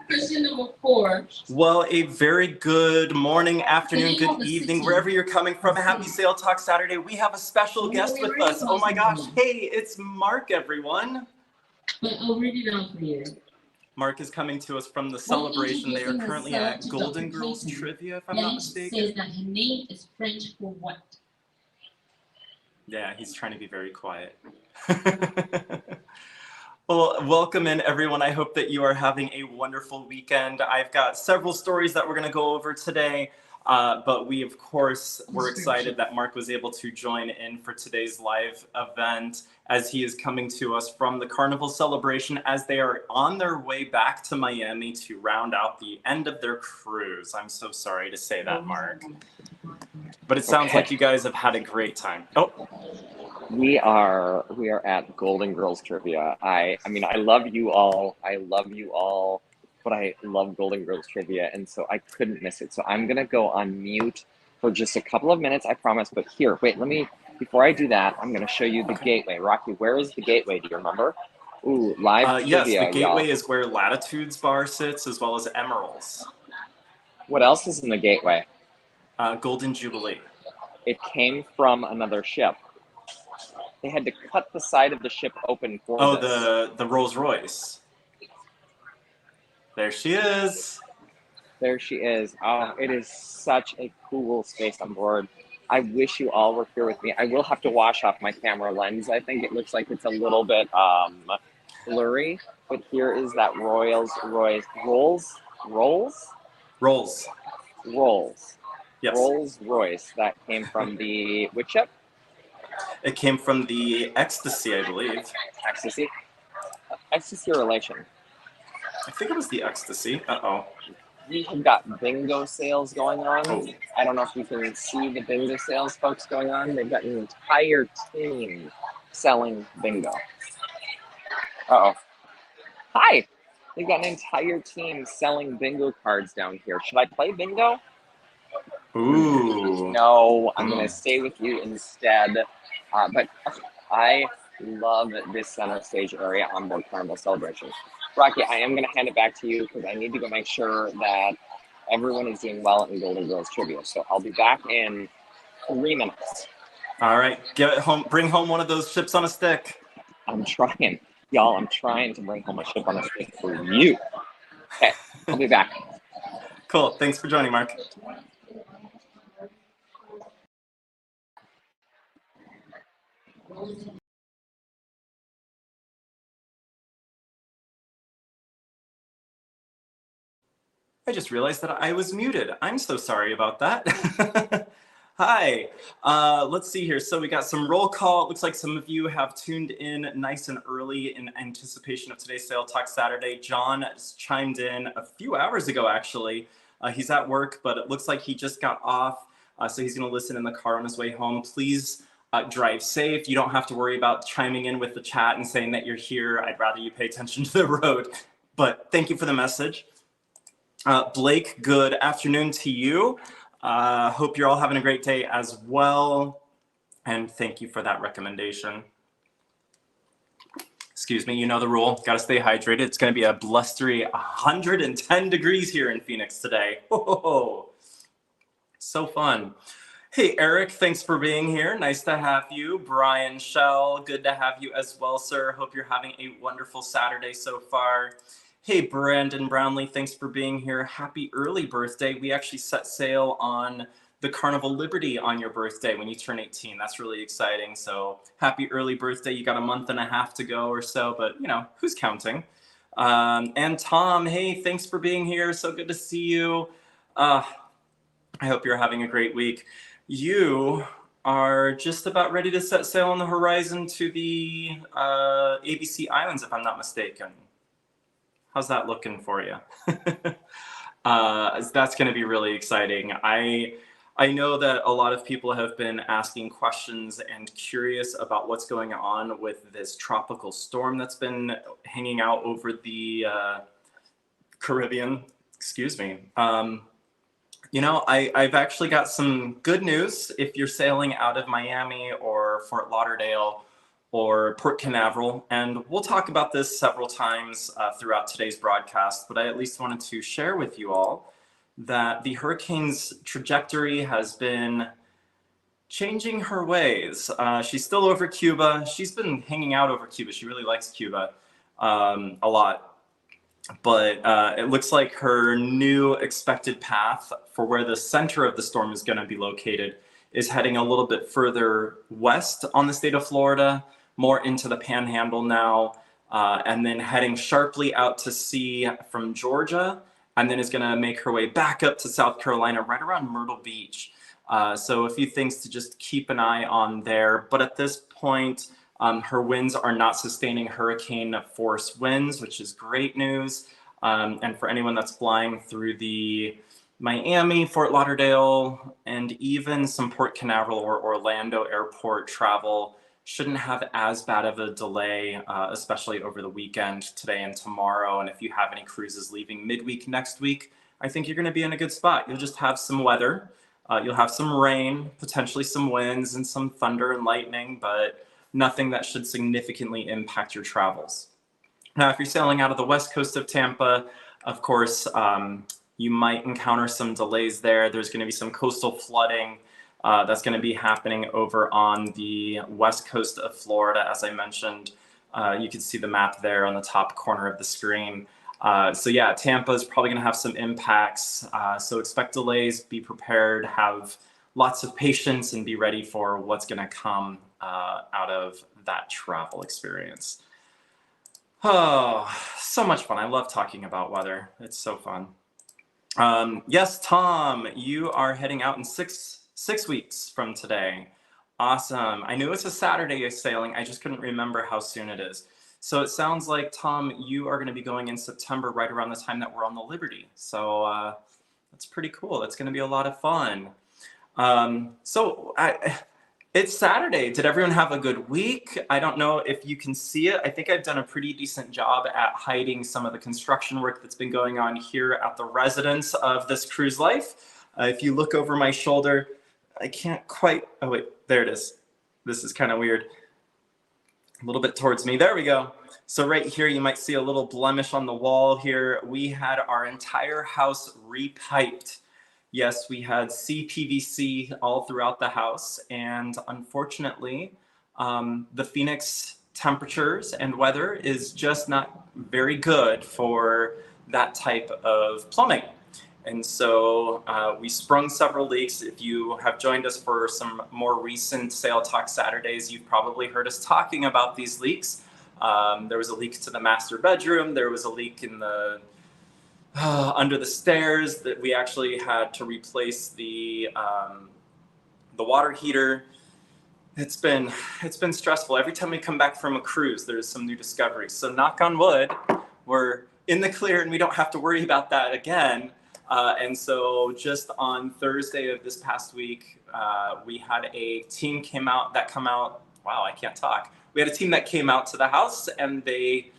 Question number 4. Well, a very good morning, afternoon, good evening, wherever you're coming from. Happy Sale Talk Saturday. We have a special guest with us. Oh my gosh. Hey, it's Mark, everyone. I'll read it out for you. Mark is coming to us from the celebration. They are currently at Golden Girls Trivia, if I'm not mistaken. Says that her name is French for what? Yeah, he's trying to be very quiet. Well, welcome in, everyone. I hope that you are having a wonderful weekend. I've got several stories that we're going to go over today, but we, of course, were excited that Mark was able to join in for today's live event as he is coming to us from the Carnival celebration as they are on their way back to Miami to round out the end of their cruise. I'm so sorry to say that, Mark. But it sounds like you guys have had a great time. Oh. We are at Golden Girls Trivia. I mean, I love you all, but I love Golden Girls Trivia, and so I couldn't miss it. So I'm gonna go on mute for just a couple of minutes, I promise. But here, wait, before I do that, I'm gonna show you the gateway. Rocky, where is the gateway? Do you remember? Ooh, live yes, trivia, the gateway is where Latitude's bar sits, as well as Emerald's. What else is in the gateway? Golden Jubilee. It came from another ship. They had to cut the side of the ship open for this. Oh, the Rolls Royce. There she is. There she is. Oh, it is such a cool space on board. I wish you all were here with me. I will have to wash off my camera lens. I think it looks like it's a little bit blurry, but here is that Rolls. Yes. Rolls Royce that came from the which ship? It came from the Ecstasy, I believe. Ecstasy? Ecstasy or Relation? I think it was the Ecstasy. Uh-oh. We have got bingo sales going on. Oh. I don't know if you can see the bingo sales folks going on. They've got an entire team selling bingo. Uh-oh. Hi! They've got an entire team selling bingo cards down here. Should I play bingo? Ooh. No, I'm going to stay with you instead. But I love this center stage area on board Carnival Celebration. Rocky, I am going to hand it back to you because I need to go make sure that everyone is doing well in Golden Girls Trivia. So I'll be back in 3 minutes. All right, get it home. Bring home one of those chips on a stick. I'm trying. Y'all, I'm trying to bring home a chip on a stick for you. Okay, I'll be back. Cool. Thanks for joining, Mark. I just realized that I was muted. I'm so sorry about that. Hi. Let's see here. So we got some roll call. It looks like some of you have tuned in nice and early in anticipation of today's Sale Talk Saturday. John chimed in a few hours ago, actually. He's at work, but it looks like he just got off. So he's going to listen in the car on his way home. Please drive safe. You don't have to worry about chiming in with the chat and saying that you're here. I'd rather you pay attention to the road. But thank you for the message. Blake, good afternoon to you. Hope you're all having a great day as well. And thank you for that recommendation. Excuse me, you know the rule. Got to stay hydrated. It's going to be a blustery 110 degrees here in Phoenix today. Oh, so fun. Hey, Eric, thanks for being here. Nice to have you. Brian Shell, good to have you as well, sir. Hope you're having a wonderful Saturday so far. Hey, Brandon Brownlee, thanks for being here. Happy early birthday. We actually set sail on the Carnival Liberty on your birthday when you turn 18. That's really exciting. So happy early birthday. You got a month and a half to go or so, but you know, who's counting? And Tom, hey, thanks for being here. So good to see you. I hope you're having a great week. You are just about ready to set sail on the horizon to the ABC Islands, if I'm not mistaken. How's that looking for you? That's going to be really exciting. I know that a lot of people have been asking questions and curious about what's going on with this tropical storm that's been hanging out over the Caribbean. Excuse me. You know, I've actually got some good news if you're sailing out of Miami or Fort Lauderdale or Port Canaveral. And we'll talk about this several times throughout today's broadcast, but I at least wanted to share with you all that the hurricane's trajectory has been changing her ways. She's still over Cuba. She's been hanging out over Cuba. She really likes Cuba a lot. But it looks like her new expected path for where the center of the storm is going to be located is heading a little bit further west on the state of Florida, more into the panhandle now, and then heading sharply out to sea from Georgia, and then is going to make her way back up to South Carolina, right around Myrtle Beach. So a few things to just keep an eye on there. But at this point, her winds are not sustaining hurricane force winds, which is great news. And for anyone that's flying through the Miami, Fort Lauderdale, and even some Port Canaveral or Orlando airport travel shouldn't have as bad of a delay, especially over the weekend, today and tomorrow. And if you have any cruises leaving midweek next week, I think you're going to be in a good spot. You'll just have some weather. You'll have some rain, potentially some winds and some thunder and lightning, but nothing that should significantly impact your travels. Now, if you're sailing out of the west coast of Tampa, of course, you might encounter some delays there. There's going to be some coastal flooding that's going to be happening over on the west coast of Florida. As I mentioned, you can see the map there on the top corner of the screen. So yeah, Tampa is probably going to have some impacts. So expect delays, be prepared, have lots of patience, and be ready for what's going to come out of that travel experience. Oh, so much fun. I love talking about weather. It's so fun. Yes, Tom, you are heading out in six weeks from today. Awesome. I knew it's a Saturday of sailing. I just couldn't remember how soon it is. So it sounds like, Tom, you are going to be going in September, right around the time that we're on the Liberty. So that's pretty cool. That's going to be a lot of fun. It's Saturday. Did everyone have a good week? I don't know if you can see it. I think I've done a pretty decent job at hiding some of the construction work that's been going on here at the residence of this cruise life. If you look over my shoulder, I can't quite, oh wait, there it is. This is kind of weird. A little bit towards me. There we go. So right here, you might see a little blemish on the wall here. We had our entire house repiped. Yes, we had CPVC all throughout the house, and unfortunately, the Phoenix temperatures and weather is just not very good for that type of plumbing. And so we sprung several leaks. If you have joined us for some more recent Sail Talk Saturdays, you've probably heard us talking about these leaks. There was a leak to the master bedroom. There was a leak in the under the stairs that we actually had to replace the water heater. It's been stressful. Every time we come back from a cruise, there's some new discoveries. So knock on wood, we're in the clear and we don't have to worry about that again. And so just on Thursday of this past week, we had a team wow, I can't talk. We had a team that came out to the house and they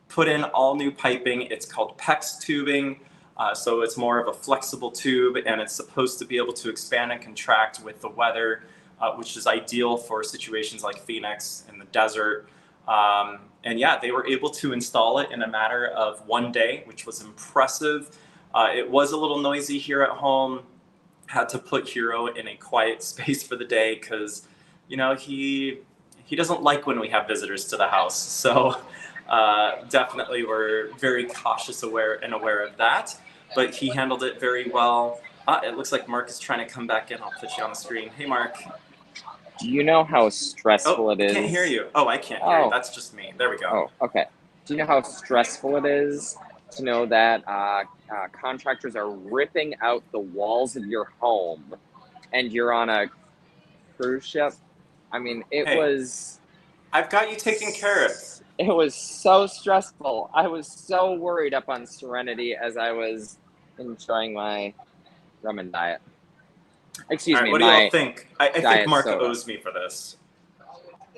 put in all new piping. It's called PEX tubing. So it's more of a flexible tube and it's supposed to be able to expand and contract with the weather, which is ideal for situations like Phoenix in the desert. And yeah, they were able to install it in a matter of one day, which was impressive. It was a little noisy here at home. Had to put Hero in a quiet space for the day because, you know, he doesn't like when we have visitors to the house. So definitely we're very cautious aware of that, but he handled it very well. It looks like Mark is trying to come back in. I'll put you on the screen. Hey, Mark. Do you know how stressful it is? I can't hear you. Oh, I can't hear you. That's just me. There we go. Oh, okay. Do you know how stressful it is to know that contractors are ripping out the walls of your home and you're on a cruise ship? I mean, I've got you taken care of. It was so stressful. I was so worried up on Serenity as I was enjoying my rum and diet. Excuse me. What do y'all think? I think Mark owes me for this.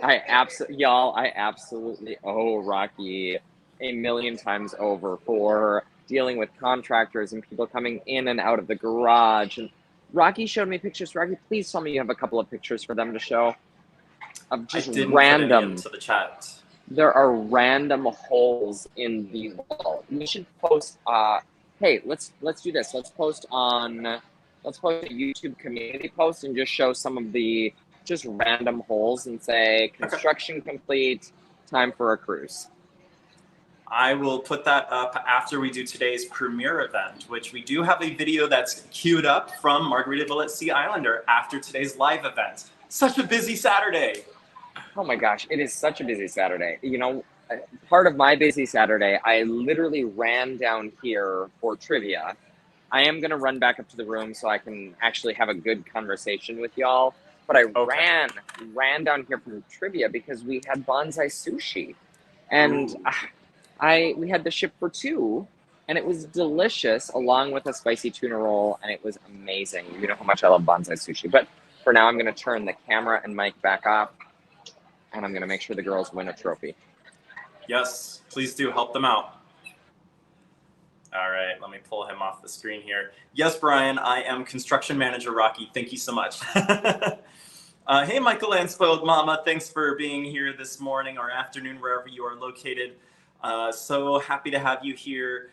I absolutely owe Rocky a million times over for dealing with contractors and people coming in and out of the garage. And Rocky showed me pictures. Rocky, please tell me you have a couple of pictures for them to show. of just I didn't random. put any into the chat. There are random holes in the wall. We should post. Hey, let's do this. Let's post a YouTube community post and just show some of the just random holes and say construction complete. Time for a cruise. I will put that up after we do today's premiere event, which we do have a video that's queued up from Margaritaville at Sea Islander after today's live event. Such a busy Saturday. Oh my gosh, it is such a busy Saturday. You know, part of my busy Saturday, I literally ran down here for trivia. I am going to run back up to the room so I can actually have a good conversation with y'all. But I ran down here for trivia because we had bonsai sushi. And we had the ship for two, and it was delicious, along with a spicy tuna roll, and it was amazing. You know how much I love bonsai sushi. But for now, I'm going to turn the camera and mic back off, and I'm going to make sure the girls win a trophy. Yes, please do help them out. All right, let me pull him off the screen here. Yes, Brian, I am construction manager Rocky. Thank you so much. Hey, Michael and Spoiled Mama, thanks for being here this morning or afternoon, wherever you are located. So happy to have you here.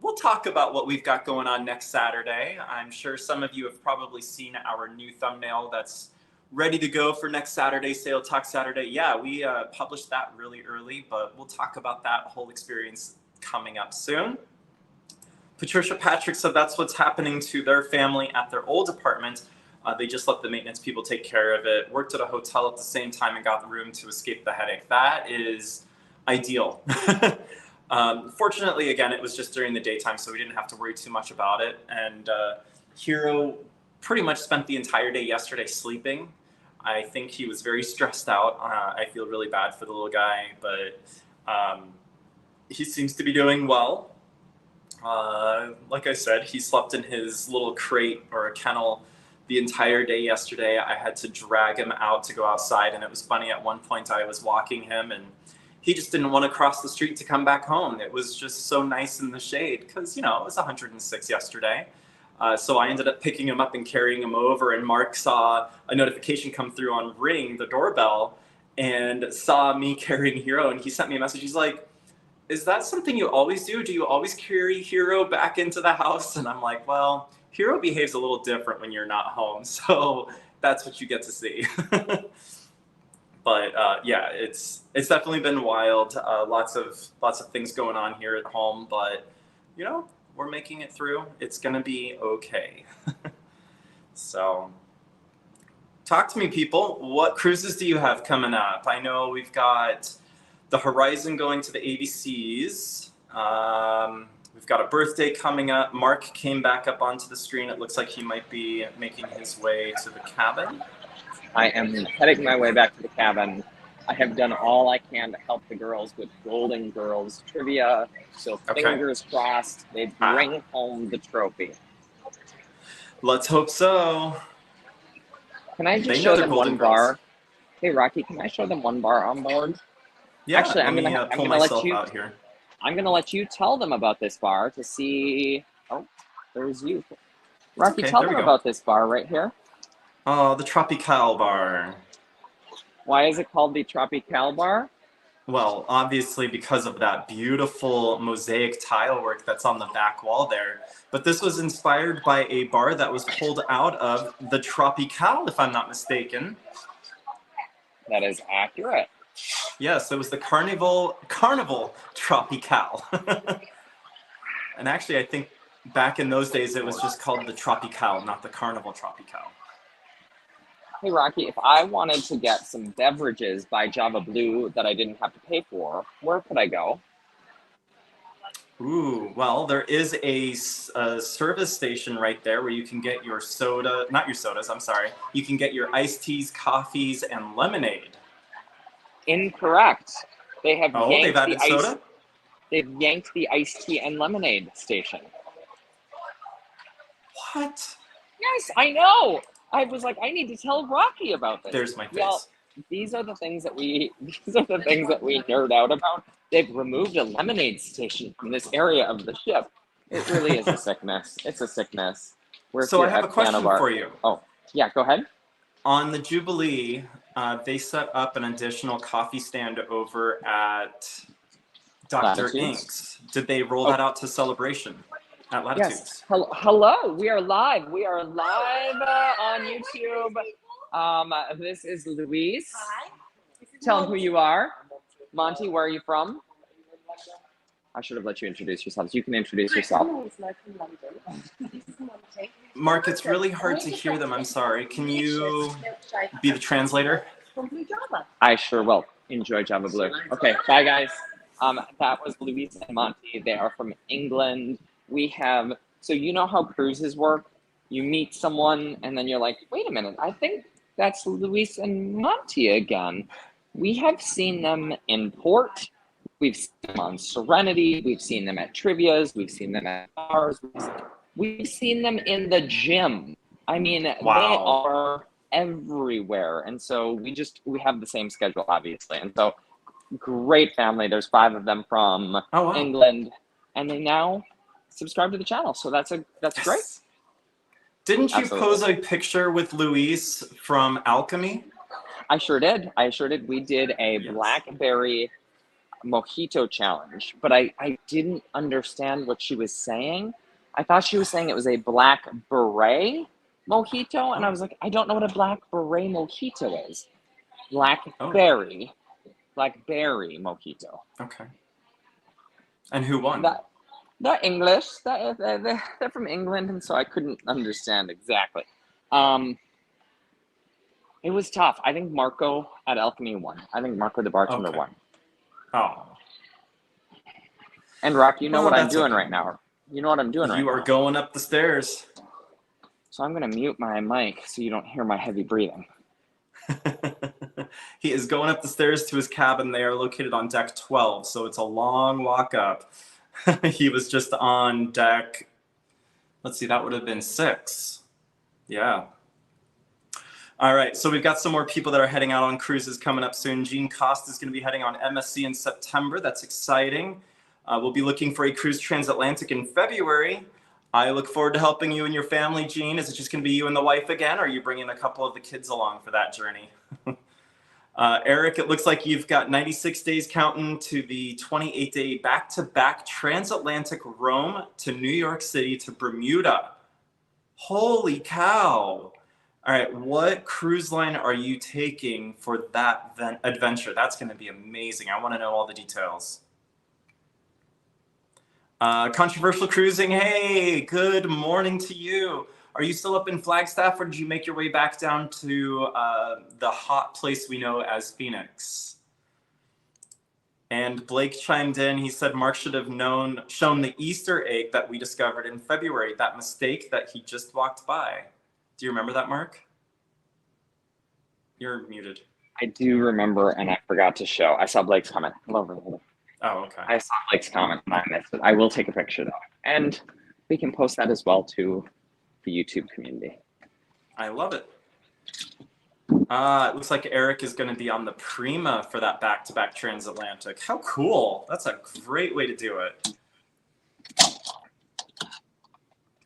We'll talk about what we've got going on next Saturday. I'm sure some of you have probably seen our new thumbnail that's ready to go for next Saturday, Sale Talk Saturday. Yeah, we published that really early, but we'll talk about that whole experience coming up soon. Patricia Patrick said that's what's happening to their family at their old apartment. They just let the maintenance people take care of it, worked at a hotel at the same time and got the room to escape the headache. That is ideal. Fortunately, again, it was just during the daytime, so we didn't have to worry too much about it. And Hero pretty much spent the entire day yesterday sleeping. I think he was very stressed out. I feel really bad for the little guy, but he seems to be doing well. Like I said, he slept in his little crate or a kennel the entire day yesterday. I had to drag him out to go outside, and it was funny. At one point, I was walking him, and he just didn't want to cross the street to come back home. It was just so nice in the shade because, you know, it was 106 yesterday. So I ended up picking him up and carrying him over, and Mark saw a notification come through on Ring, the doorbell, and saw me carrying Hero, and he sent me a message. He's like, is that something you always do? Do you always carry Hero back into the house? And I'm like, well, Hero behaves a little different when you're not home, so that's what you get to see. But yeah, it's definitely been wild. Lots of things going on here at home, but you know, we're making it through. It's gonna be okay. So, talk to me, people. What cruises do you have coming up? I know we've got the Horizon going to the ABCs. We've got a birthday coming up. Mark came back up onto the screen. It looks like he might be making his way to the cabin. I am heading my way back to the cabin. I have done all I can to help the girls with Golden Girls trivia. So fingers crossed they bring home the trophy. Let's hope so. Can I just show them one bar? Hey, Rocky, can I show them one bar on board? Yeah, actually, I'm gonna let you. Out here. I'm gonna let you tell them about this bar to see. Oh, there's you, Rocky. Okay, tell them about this bar right here. Oh, the Tropical Bar. Why is it called the Tropical Bar? Well, obviously because of that beautiful mosaic tile work that's on the back wall there. But this was inspired by a bar that was pulled out of the Tropical, if I'm not mistaken. That is accurate. Yes, it was the Carnival Tropical. And actually, I think back in those days, it was just called the Tropical, not the Carnival Tropical. Hey, Rocky, if I wanted to get some beverages by Java Blue that I didn't have to pay for, where could I go? Ooh, well, there is a service station right there where you can get your soda, not your sodas, I'm sorry. You can get your iced teas, coffees, and lemonade. Incorrect. They have they've added soda? They've yanked the iced tea and lemonade station. What? Yes, I know. I was like, I need to tell Rocky about this. There's my face. Well, these are the things that we nerd out about. They've removed a lemonade station from this area of the ship. It really is a sickness. It's a sickness. So I have a question for you. Oh, yeah, go ahead. On the Jubilee, They set up an additional coffee stand over at Dr. Latitudes? Ink's. Did they roll that out to Celebration at Latitudes? Yes. Hello. We are live. We are live on YouTube. This is Louise. Hi. Tell them who you are. Monty, where are you from? I should have let you introduce yourselves. You can introduce yourself. Mark, it's really hard to hear them. I'm sorry. Can you be the translator? I sure will. Enjoy Java Blue. Okay, bye guys. That was Louise and Monty. They are from England. We have, so you know how cruises work? You meet someone and then you're like, wait a minute, I think that's Louise and Monty again. We have seen them in port. We've seen them on Serenity. We've seen them at trivias. We've seen them at bars. We've seen them in the gym. I mean, Wow. They are everywhere. And so we have the same schedule, obviously. And so great family. There's 5 of them from England, and they now subscribe to the channel. So that's great. Didn't you Absolutely. pose a picture with Louise from Alchemy? I sure did. We did a blackberry mojito challenge, but I didn't understand what she was saying. I thought she was saying it was a black beret mojito, and I was like, I don't know what a black beret mojito is. Blackberry mojito. Okay. And who won? They're English. They're from England, and so I couldn't understand exactly. It was tough. I think Marco at Alchemy won. I think Marco the bartender won. Oh. And Rock, you know what I'm doing okay. right now. You know what I'm doing right now. You are going up the stairs. So I'm going to mute my mic so you don't hear my heavy breathing. He is going up the stairs to his cabin. They are located on deck 12, so it's a long walk up. He was just on deck, let's see, that would have been 6. Yeah. All right, so we've got some more people that are heading out on cruises coming up soon. Jean Cost is going to be heading on MSC in September. That's exciting. We'll be looking for a cruise transatlantic in February. I look forward to helping you and your family, Jean. Is it just going to be you and the wife again, or are you bringing a couple of the kids along for that journey? Eric, it looks like you've got 96 days counting to the 28-day back-to-back transatlantic Rome to New York City to Bermuda. Holy cow. All right, what cruise line are you taking for that adventure? That's going to be amazing. I want to know all the details. Controversial Cruising, hey, good morning to you. Are you still up in Flagstaff, or did you make your way back down to the hot place we know as Phoenix? And Blake chimed in. He said Mark should have shown the Easter egg that we discovered in February, that mistake that he just walked by. Do you remember that, Mark? You're muted. I do remember, and I forgot to show. I saw Blake's comment. Hello. Oh, okay. I saw Blake's comment, and I missed it. I will take a picture, though. And we can post that as well to the YouTube community. I love it. It looks like Eric is going to be on the Prima for that back-to-back transatlantic. How cool. That's a great way to do it.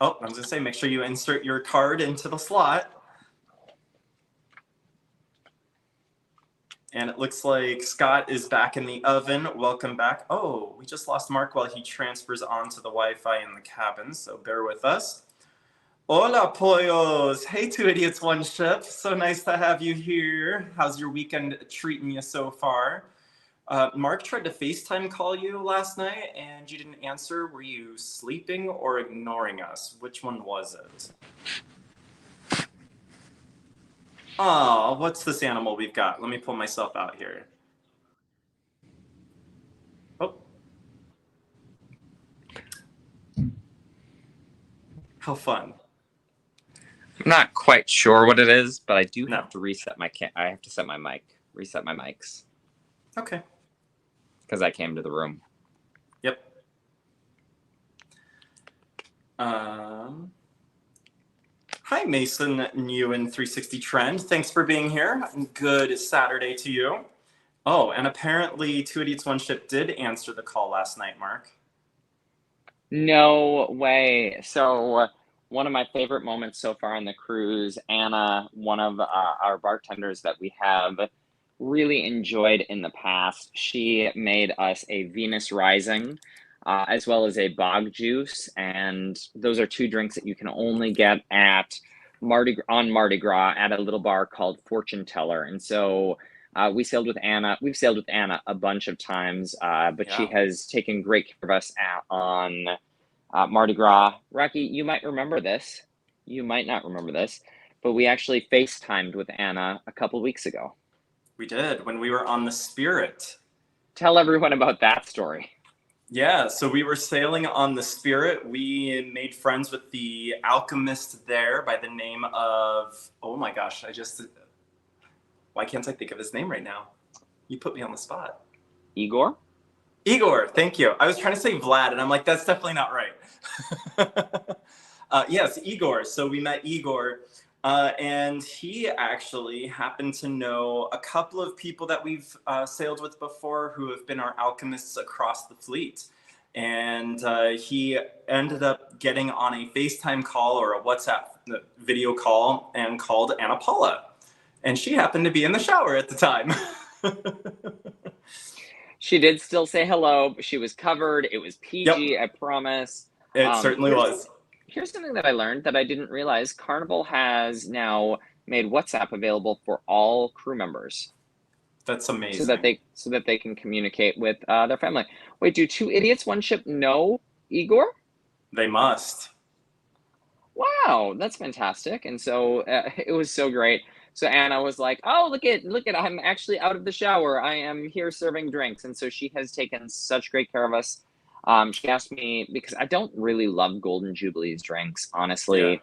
Oh, I was going to say, make sure you insert your card into the slot. And it looks like Scott is back in the oven. Welcome back. Oh, we just lost Mark while he transfers onto the Wi-Fi in the cabin, so bear with us. Hola, pollos. Hey, 2 Idiots, 1 Ship. So nice to have you here. How's your weekend treating you so far? Mark tried to FaceTime call you last night, and you didn't answer. Were you sleeping or ignoring us? Which one was it? Oh, what's this animal we've got? Let me pull myself out here. Oh. How fun. I'm not quite sure what it is, but I do have to reset my I have to set my mic. Reset my mics. Okay. Because I came to the room. Yep. Hi, Mason Newen 360 Trend. Thanks for being here. Good Saturday to you. Oh, and apparently 2 Idiots, 1 Ship did answer the call last night, Mark. No way. So one of my favorite moments so far on the cruise. Anna, one of our bartenders that we have really enjoyed in the past, she made us a Venus Rising, as well as a bog juice, and those are two drinks that you can only get at Mardi Gras at a little bar called Fortune Teller. And so we sailed with Anna. We've sailed with Anna a bunch of times, but she has taken great care of us on Mardi Gras. Rocky, you might remember this. You might not remember this, but we actually FaceTimed with Anna a couple weeks ago. We did, when we were on the Spirit. Tell everyone about that story. Yeah, so we were sailing on the Spirit. We made friends with the alchemist there by the name of, oh my gosh, why can't I think of his name right now? You put me on the spot. Igor? Igor, thank you. I was trying to say Vlad, and I'm like, that's definitely not right. Yes, Igor. So we met Igor, and he actually happened to know a couple of people that we've sailed with before who have been our alchemists across the fleet. And he ended up getting on a FaceTime call or a WhatsApp video call and called Anna Paula. And she happened to be in the shower at the time. She did still say hello, but she was covered. It was PG, I promise. It certainly was. Here's something that I learned that I didn't realize. Carnival has now made WhatsApp available for all crew members. That's amazing. So that they can communicate with their family. Wait, do two idiots, one ship know Igor? They must. Wow, that's fantastic. And so it was so great. So Anna was like, oh, look at, I'm actually out of the shower. I am here serving drinks. And so she has taken such great care of us. She asked me, because I don't really love Golden Jubilee's drinks, honestly. Yeah.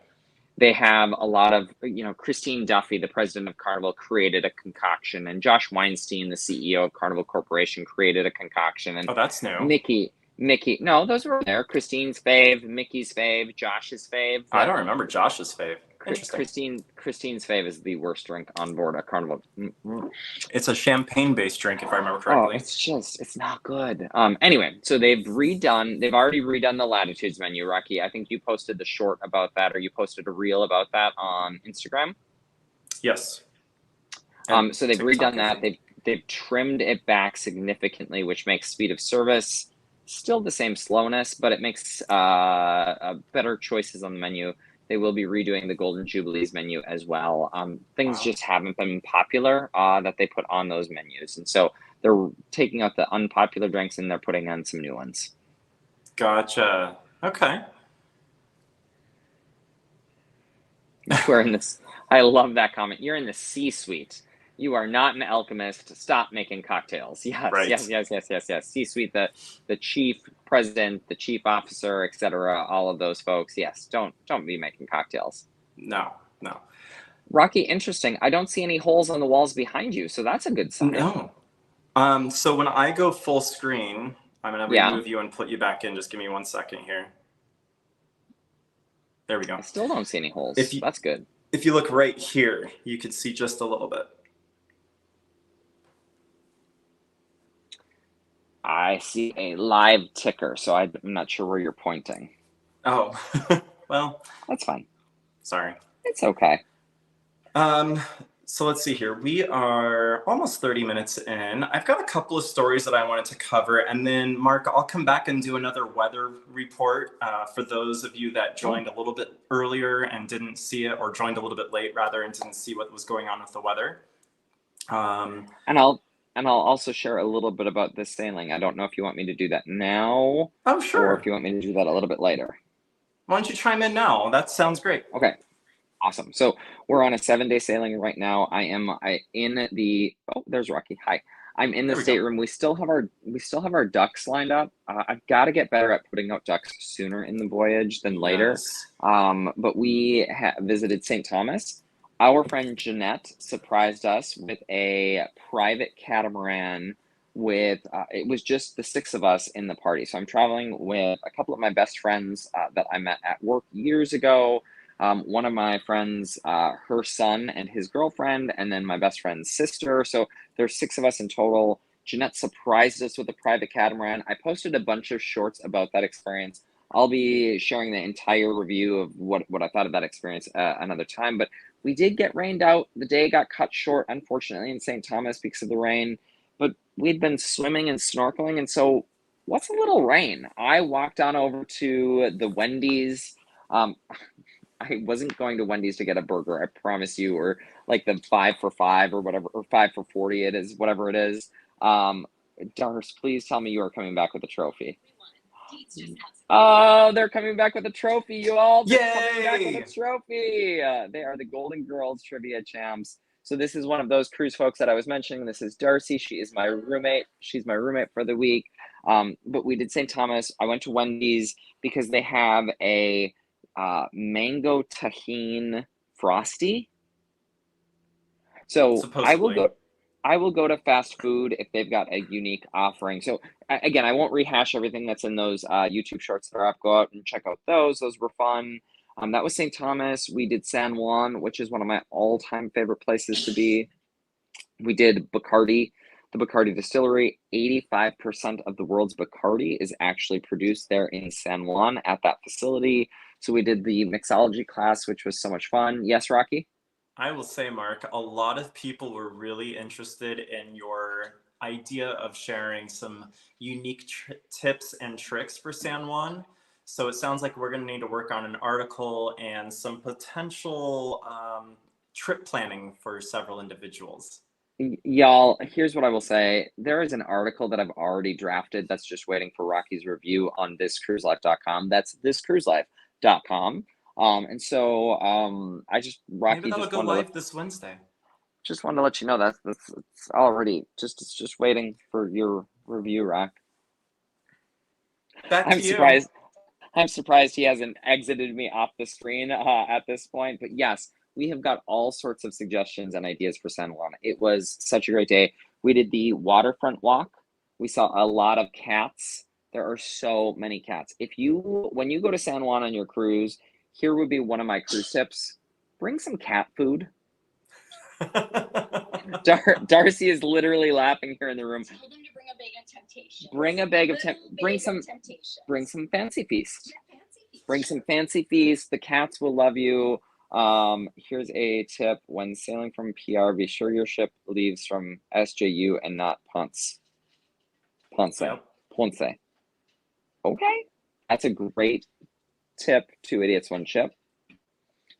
They have a lot of, Christine Duffy, the president of Carnival, created a concoction. And Josh Weinstein, the CEO of Carnival Corporation, created a concoction. And that's new. Mickey, no, those were there. Christine's fave, Mickey's fave, Josh's fave. I don't remember Josh's fave. Christine's fave is the worst drink on board a Carnival. It's a champagne-based drink, if I remember correctly. It's not good. Anyway, so they've already redone the Latitudes menu, Rocky. I think you posted the short about that, or you posted a reel about that on Instagram. Yes. So they've redone that. They've trimmed it back significantly, which makes speed of service still the same slowness, but it makes better choices on the menu. They will be redoing the Golden Jubilees menu as well. Things just haven't been popular that they put on those menus. And so they're taking out the unpopular drinks and they're putting on some new ones. Gotcha. Okay. We're in this. I love that comment. You're in the C-suite. You are not an alchemist. Stop making cocktails. Yes, right. yes. C-suite, the chief president, the chief officer, etc. All of those folks. Yes, don't be making cocktails. No. Rocky, interesting. I don't see any holes on the walls behind you, so that's a good sign. No. So when I go full screen, I'm gonna remove you and put you back in. Just give me 1 second here. There we go. I still don't see any holes. That's good. If you look right here, you can see just a little bit. I see a live ticker, so I'm not sure where you're pointing. Oh, well. That's fine. Sorry. It's okay. So let's see here. We are almost 30 minutes in. I've got a couple of stories that I wanted to cover, and then Mark, I'll come back and do another weather report for those of you that joined a little bit earlier and didn't see it, or joined a little bit late rather and didn't see what was going on with the weather. And I'll also share a little bit about this sailing. I don't know if you want me to do that now. Oh, sure. Or if you want me to do that a little bit later. Why don't you chime in now? That sounds great. Okay. Awesome. So we're on a 7-day sailing right now. There's Rocky. Hi. I'm in the stateroom. We still have our ducks lined up. I've got to get better at putting out ducks sooner in the voyage than later. Yes. But we visited St. Thomas. Our friend Jeanette surprised us with a private catamaran with, it was just the 6 of us in the party. So I'm traveling with a couple of my best friends that I met at work years ago. One of my friends, her son and his girlfriend, and then my best friend's sister. So there's 6 of us in total. Jeanette surprised us with a private catamaran. I posted a bunch of shorts about that experience I'll be sharing the entire review of what I thought of that experience another time. But we did get rained out. The day got cut short, unfortunately, in St. Thomas because of the rain. But we'd been swimming and snorkeling, and so what's a little rain? I walked on over to the Wendy's. I wasn't going to Wendy's to get a burger, I promise you, or like the 5 for 5 or whatever, or 5 for 40 it is, whatever it is. Darce, please tell me you are coming back with a trophy. Oh, they're coming back with a trophy, you all. They're coming back with a trophy. They are the Golden Girls Trivia Champs. So this is one of those cruise folks that I was mentioning. This is Darcy. She is my roommate. She's my roommate for the week. But we did St. Thomas. I went to Wendy's because they have a mango tahini frosty. So Supposedly. I will go to fast food if they've got a unique offering. So again, I won't rehash everything that's in those YouTube shorts that are up. Go out and check out those. Those were fun. That was St. Thomas. We did San Juan, which is one of my all-time favorite places to be. We did Bacardi, the Bacardi distillery. 85% of the world's Bacardi is actually produced there in San Juan at that facility. So we did the mixology class, which was so much fun. Yes, Rocky? I will say, Mark, a lot of people were really interested in your idea of sharing some unique tips and tricks for San Juan. So it sounds like we're going to need to work on an article and some potential trip planning for several individuals. Y'all, here's what I will say. There is an article that I've already drafted that's just waiting for Rocky's review on thiscruiselife.com. That's thiscruiselife.com. And so Rocky Maybe that'll just go wanted to live this Wednesday. just wanted to let you know that's it's already just waiting for your review, Rock. Back to you. I'm surprised he hasn't exited me off the screen at this point. But yes, we have got all sorts of suggestions and ideas for San Juan. It was such a great day. We did the waterfront walk. We saw a lot of cats. There are so many cats. When you go to San Juan on your cruise, here would be one of my cruise tips. Bring some cat food. Darcy is literally laughing here in the room. Tell them to bring a bag of temptation. Bring some fancy feast. Yeah, fancy feast. Bring some fancy feast. The cats will love you. Here's a tip. When sailing from PR, be sure your ship leaves from SJU and not Ponce. Yep. Okay. That's a great tip. 2 idiots, 1 ship.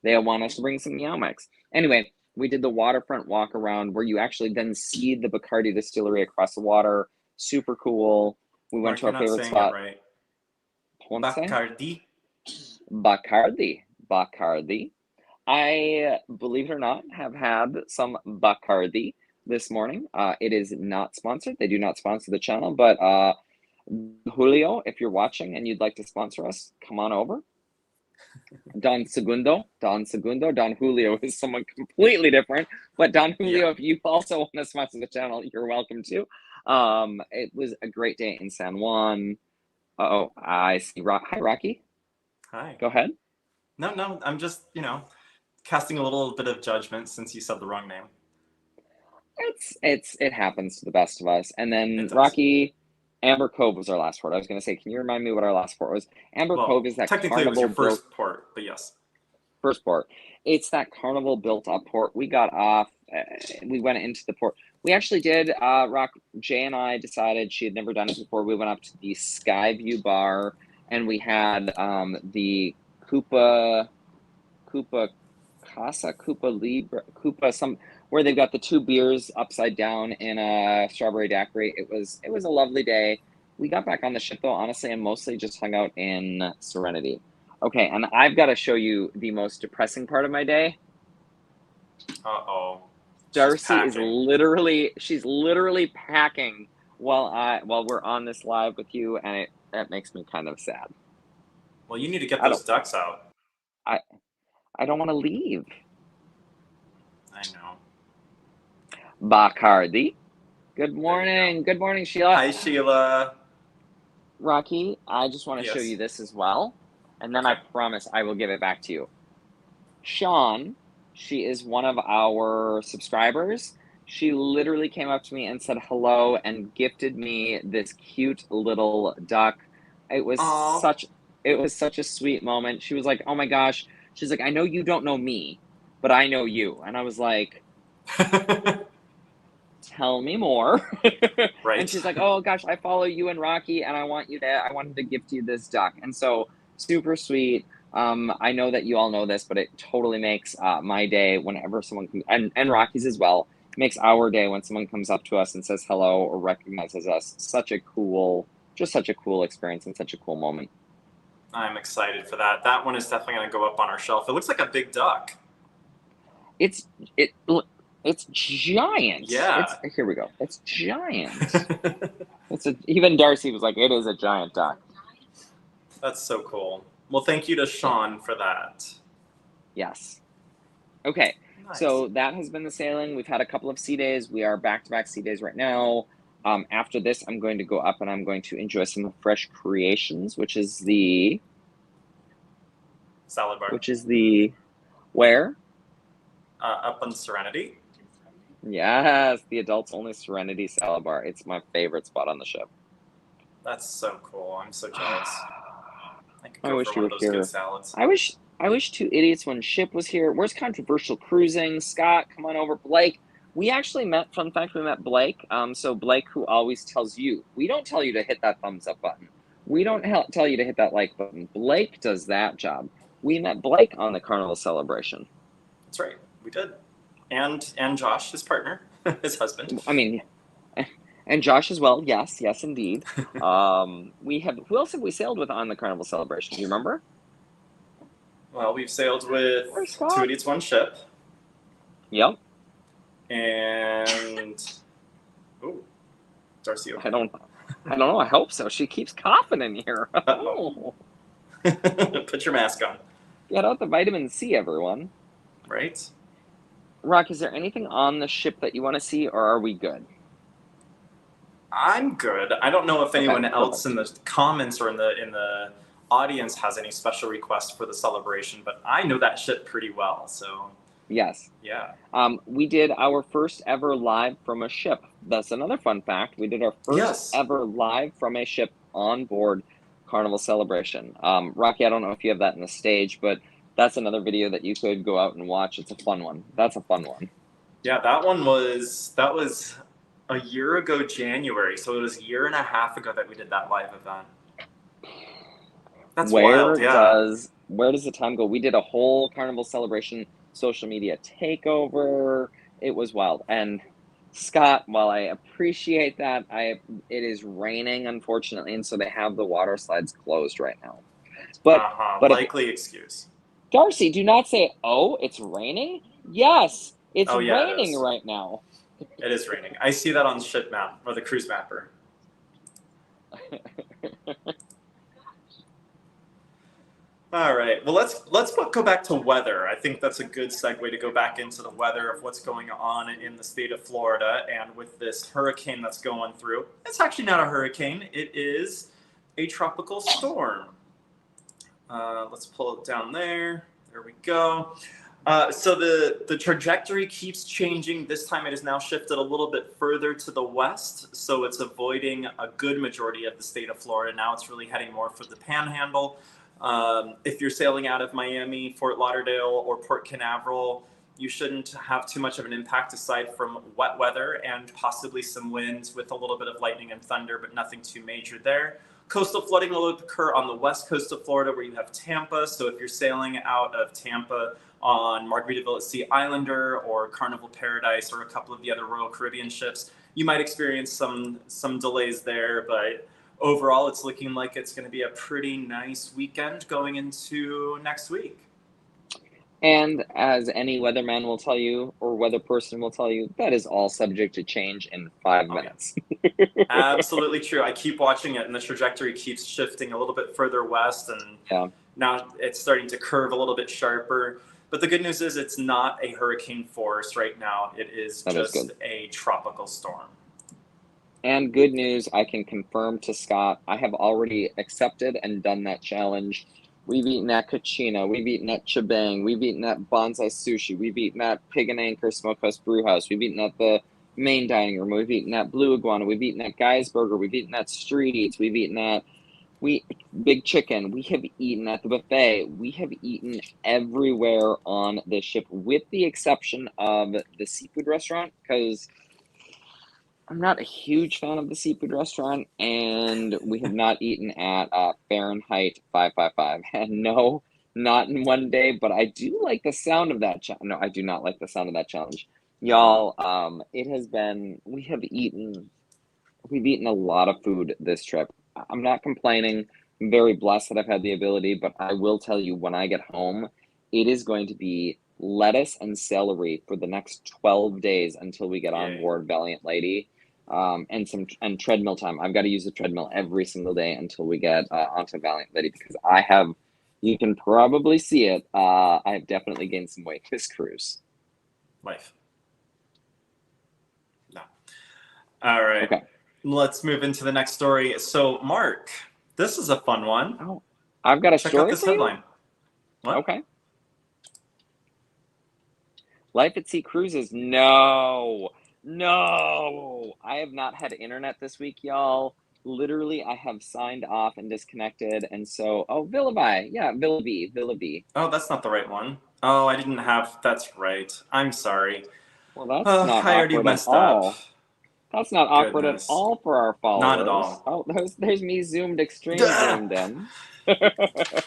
They want us to bring some Meow Mix. Anyway, we did the waterfront walk around where you actually then see the Bacardi distillery across the water. Super cool. We went to our favorite spot. Right. Ponce? Bacardi. Bacardi. I, believe it or not, have had some Bacardi this morning. It is not sponsored. They do not sponsor the channel, but Julio, if you're watching and you'd like to sponsor us, come on over. Don Segundo. Don Julio is someone completely different, but Don Julio, if you also want to sponsor the channel, you're welcome to. It was a great day in San Juan. Uh-oh, I see. Hi, Rocky. Hi. Go ahead. No, I'm just, casting a little bit of judgment since you said the wrong name. It happens to the best of us. And then Rocky, Amber Cove was our last port. I was going to say, can you remind me what our last port was? Amber Cove is that technically it was your first port, but yes. First port. It's that Carnival built up port. We got off. We went into the port. We actually did. Jay and I decided she had never done it before. We went up to the Skyview bar and we had the Koopa Casa, Koopa Libre, Koopa where they've got the 2 beers upside down in a strawberry daiquiri. It was a lovely day. We got back on the ship though, honestly, and mostly just hung out in Serenity. Okay, and I've got to show you the most depressing part of my day. Uh-oh. Darcy is literally packing while we're on this live with you, and that makes me kind of sad. Well, you need to get those ducks out. I don't want to leave. I know. Bacardi. Good morning. Good morning, Sheila. Hi, Sheila. Rocky, I just want to show you this as well. And then I promise I will give it back to you. Sean, she is one of our subscribers. She literally came up to me and said hello and gifted me this cute little duck. It was It was such a sweet moment. She was like, oh my gosh. She's like, I know you don't know me, but I know you. And I was like, tell me more. Right. And she's like, oh gosh, I follow you and Rocky, and I wanted to gift you this duck. And so super sweet. I know that you all know this, but it totally makes my day whenever someone comes, and Rocky's as well, makes our day when someone comes up to us and says hello or recognizes us. Such a cool experience and such a cool moment. I'm excited for that. That one is definitely going to go up on our shelf. It looks like a big duck. It's giant. Yeah. Here we go. It's giant. Even Darcy was like, it is a giant duck. That's so cool. Well, thank you to Sean for that. Yes. Okay. Nice. So that has been the sailing. We've had a couple of sea days. We are back-to-back sea days right now. After this, I'm going to go up and I'm going to enjoy some Fresh Creations, which is the Salad bar. where? Up on Serenity. Yes, the adults only Serenity salad bar. It's my favorite spot on the ship. That's so cool. I'm so jealous. I could I go wish for you one were of those here. good salads. I wish Two Idiots One Ship was here. Where's Controversial Cruising? Scott, come on over. Blake, we actually met, fun fact, we met Blake. So Blake, who always tells you, we don't tell you to hit that thumbs up button. We don't tell you to hit that like button. Blake does that job. We met Blake on the Carnival Celebration. That's right. We did. And Josh, his partner, his husband. I mean, and Josh as well. Yes, indeed. Who else have we sailed with on the Carnival Celebration? Do you remember? Well, we've sailed with Where's Scott? Two Idiots, One Ship. Yep. And Darcy. I don't know. I hope so. She keeps coughing in here. Uh-oh. Put your mask on. Get out the vitamin C, everyone. Right? Rock, is there anything on the ship that you want to see, or are we good? I'm good. I don't know if anyone Okay, else in the comments or in the audience has any special requests for the celebration, but I know that ship pretty well, so Yes. yeah. We did our first ever live from a ship. That's another fun fact. We did our first ever live from a ship on board Carnival Celebration. Rocky, I don't know if you have that in the stage, but that's another video that you could go out and watch. It's a fun one. That's a fun one. Yeah, that was a year ago January, so it was a year and a half ago that we did that live event. That's wild, yeah. Where does the time go? We did a whole Carnival Celebration social media takeover. It was wild. And Scott, while I appreciate that, it is raining, unfortunately, and so they have the water slides closed right now. But likely excuse. Darcy, do not say, oh, it's raining? Yes, it's raining right now. It is raining. I see that on the ship map, or the cruise mapper. All right. Well, let's go back to weather. I think that's a good segue to go back into the weather of what's going on in the state of Florida, and with this hurricane that's going through. It's actually not a hurricane. It is a tropical storm. Let's pull it down there. There we go. So the trajectory keeps changing. This time it is now shifted a little bit further to the west, so it's avoiding a good majority of the state of Florida. Now it's really heading more for the Panhandle. If you're sailing out of Miami, Fort Lauderdale, or Port Canaveral, you shouldn't have too much of an impact aside from wet weather and possibly some winds with a little bit of lightning and thunder, but nothing too major there. Coastal flooding will occur on the west coast of Florida where you have Tampa. So if you're sailing out of Tampa on Margaritaville at Sea Islander or Carnival Paradise or a couple of the other Royal Caribbean ships, you might experience some delays there, but overall it's looking like it's going to be a pretty nice weekend going into next week. And as any weatherman will tell you, or weather person will tell you, that is all subject to change in 5 minutes. Yeah. Absolutely true. I keep watching it, and the trajectory keeps shifting a little bit further west, and now it's starting to curve a little bit sharper. But the good news is it's not a hurricane force right now. It is just a tropical storm. And good news, I can confirm to Scott, I have already accepted and done that challenge. We've eaten at Kachina, we've eaten at Chibang, we've eaten at Bonsai Sushi, we've eaten at Pig and Anchor Smokehouse Brewhouse, we've eaten at the main dining room, we've eaten at Blue Iguana, we've eaten at Guy's Burger, we've eaten at Street Eats, we've eaten at Big chicken. We have eaten at the buffet. We have eaten everywhere on this ship, with the exception of the seafood restaurant, because I'm not a huge fan of the seafood restaurant, and we have not eaten at Fahrenheit 555. And no, not in one day, but I do like the sound of that. No, I do not like the sound of that challenge, y'all. It has been. We've eaten a lot of food this trip. I'm not complaining. I'm very blessed that I've had the ability, but I will tell you, when I get home, it is going to be lettuce and celery for the next 12 days until we get on Yay. board Valiant Lady, and treadmill time. I've got to use the treadmill every single day until we get onto Valiant Lady, because you can probably see it. I have definitely gained some weight this cruise. Life. No. All right. Okay. Let's move into the next story. So, Mark, this is a fun one. Oh, I've got a Check story out this for you? headline. What? Okay. Life at Sea Cruises. No. I have not had internet this week, y'all. Literally, I have signed off and disconnected. And so, Villaby. Yeah, Villaby. Oh, that's not the right one. Oh, I didn't have. That's right. I'm sorry. Well, that's not I already awkward at messed all. up. That's not awkward at Goodness. all for our followers. Not at all. Oh, there's me zoomed zoomed in.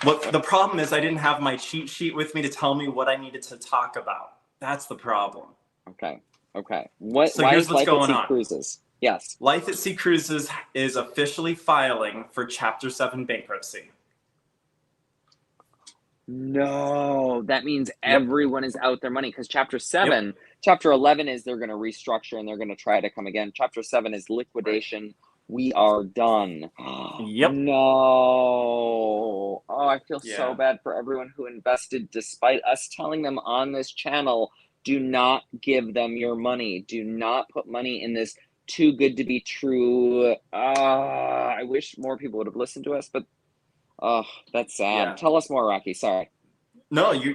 Look, the problem is I didn't have my cheat sheet with me to tell me what I needed to talk about. That's the problem. Okay. So Why here's is what's Life at going Sea on. Cruises? Yes. Life at Sea Cruises is officially filing for Chapter 7 bankruptcy. No, that means everyone is out their money, because Chapter 11 is they're going to restructure and they're going to try to come again. Chapter 7 is liquidation. Right. We are done. Yep. No. Oh, I feel so bad for everyone who invested, despite us telling them on this channel, do not give them your money. Do not put money in this too good to be true. I wish more people would have listened to us, but oh, that's sad. Yeah. Tell us more, Rocky. Sorry. No, you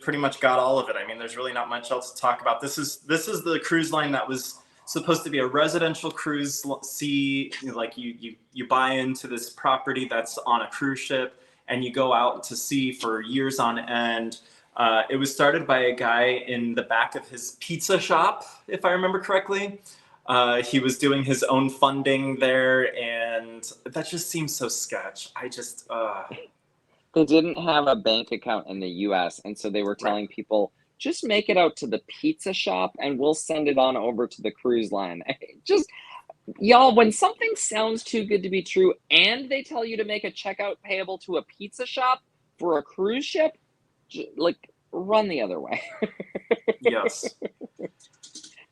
pretty much got all of it. I mean, there's really not much else to talk about. This is the cruise line that was supposed to be a residential cruise sea. Like you buy into this property that's on a cruise ship, and you go out to sea for years on end. It was started by a guy in the back of his pizza shop, if I remember correctly. He was doing his own funding there, and that just seems so sketch. They didn't have a bank account in the US, and so they were telling people, just make it out to the pizza shop and we'll send it on over to the cruise line. Just, y'all, when something sounds too good to be true and they tell you to make a checkout payable to a pizza shop for a cruise ship, run the other way. Yes.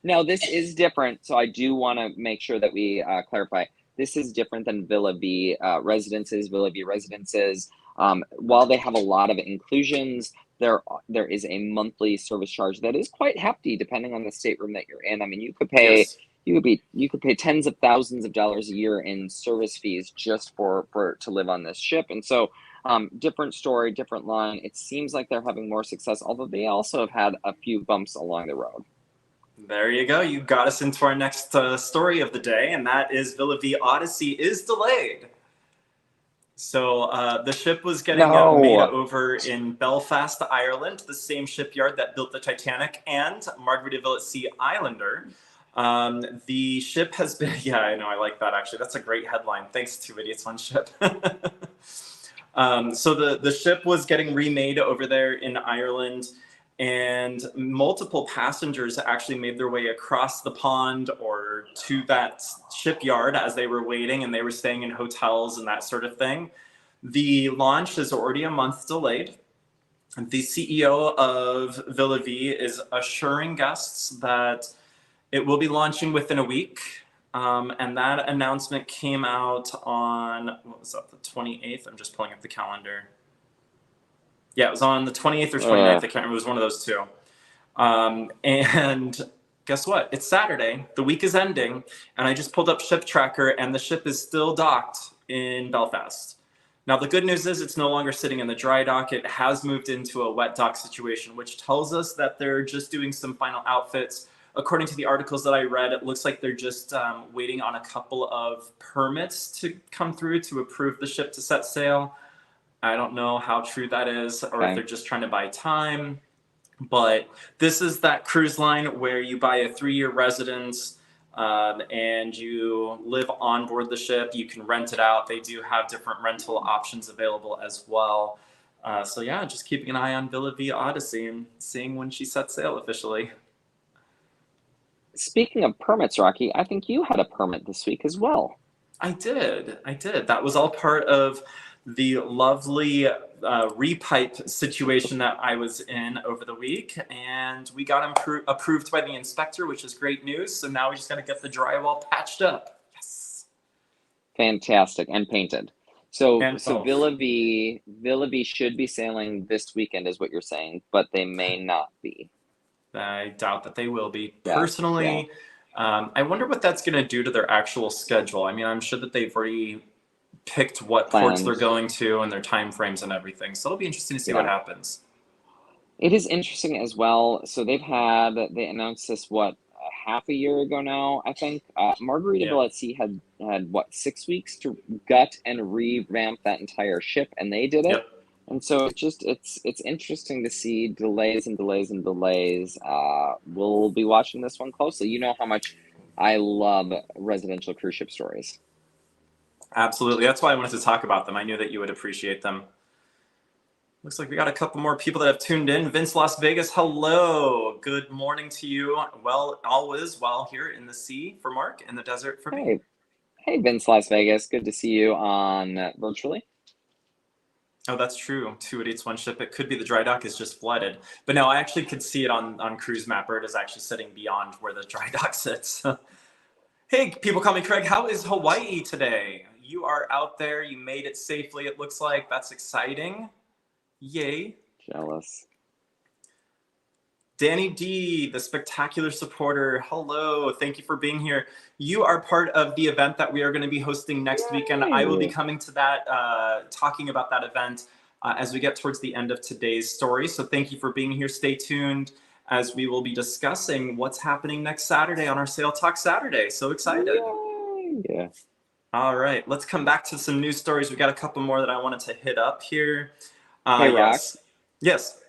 Now, this is different, so I do want to make sure that we clarify. This is different than Villa V residences. While they have a lot of inclusions, there is a monthly service charge that is quite hefty, depending on the stateroom that you're in. I mean, you could pay tens of thousands of dollars a year in service fees just to live on this ship. And so, different story, different line. It seems like they're having more success, although they also have had a few bumps along the road. There you go. You got us into our next story of the day, and that is V Odyssey is delayed. So the ship was getting made over in Belfast, Ireland, the same shipyard that built the Titanic and Margaritaville at Sea Islander. The ship has been, I know, I like that actually. That's a great headline. Thanks to Idiots on Ship. So the ship was getting remade over there in Ireland, and multiple passengers actually made their way across the pond or to that shipyard as they were waiting, and they were staying in hotels and that sort of thing. The launch is already a month delayed. The CEO of Villa V is assuring guests that it will be launching within a week. And that announcement came out on, the 28th? I'm just pulling up the calendar. Yeah, it was on the 28th or 29th. I can't remember. It was one of those two. And guess what? It's Saturday. The week is ending. And I just pulled up Ship Tracker, and the ship is still docked in Belfast. Now, the good news is it's no longer sitting in the dry dock. It has moved into a wet dock situation, which tells us that they're just doing some final outfits according to the articles that I read, it looks like they're just waiting on a couple of permits to come through to approve the ship to set sail. I don't know how true that is, or if they're just trying to buy time. But this is that cruise line where you buy a 3-year residence and you live on board the ship. You can rent it out. They do have different rental options available as well. So yeah, just keeping an eye on V Odyssey and seeing when she sets sail officially. Speaking of permits, Rocky, I think you had a permit this week as well. I did. That was all part of the lovely Repipe situation that I was in over the week, and we got approved by the inspector, which is great news. So now we just got to get the drywall patched up. Yes. Fantastic. And painted. So both. Villa V should be sailing this weekend, is what you're saying, but they may not be. I doubt that they will be. Yeah, Personally, I wonder what that's going to do to their actual schedule. I mean, I'm sure that they've already picked what ports they're going to and their time frames and everything. So it'll be interesting to see what happens. It is interesting as well. So they announced this, half a year ago now, I think. Margaritaville at Sea had 6 weeks to gut and revamp that entire ship, and they did it. Yep. And so it's interesting to see delays and delays and delays. We'll be watching this one closely. You know how much I love residential cruise ship stories. Absolutely. That's why I wanted to talk about them. I knew that you would appreciate them. Looks like we got a couple more people that have tuned in. Vince Las Vegas, hello. Good morning to you. Well, all is well here in the sea for Mark, in the desert for me. Hey, Vince Las Vegas. Good to see you on virtually. Oh, that's true. 2 ship. It could be the dry dock is just flooded. But no, I actually could see it on Cruise Mapper. It is actually sitting beyond where the dry dock sits. Hey, people call me Craig. How is Hawaii today? You are out there. You made it safely, it looks like. That's exciting. Yay. Jealous. Danny D, the spectacular supporter. Hello. Thank you for being here. You are part of the event that we are going to be hosting next weekend. I will be coming to that, talking about that event as we get towards the end of today's story. So thank you for being here. Stay tuned as we will be discussing what's happening next Saturday on our Sail Talk Saturday. So excited. Yeah. All right. Let's come back to some news stories. We got a couple more that I wanted to hit up here. Hey, Rock. Yes.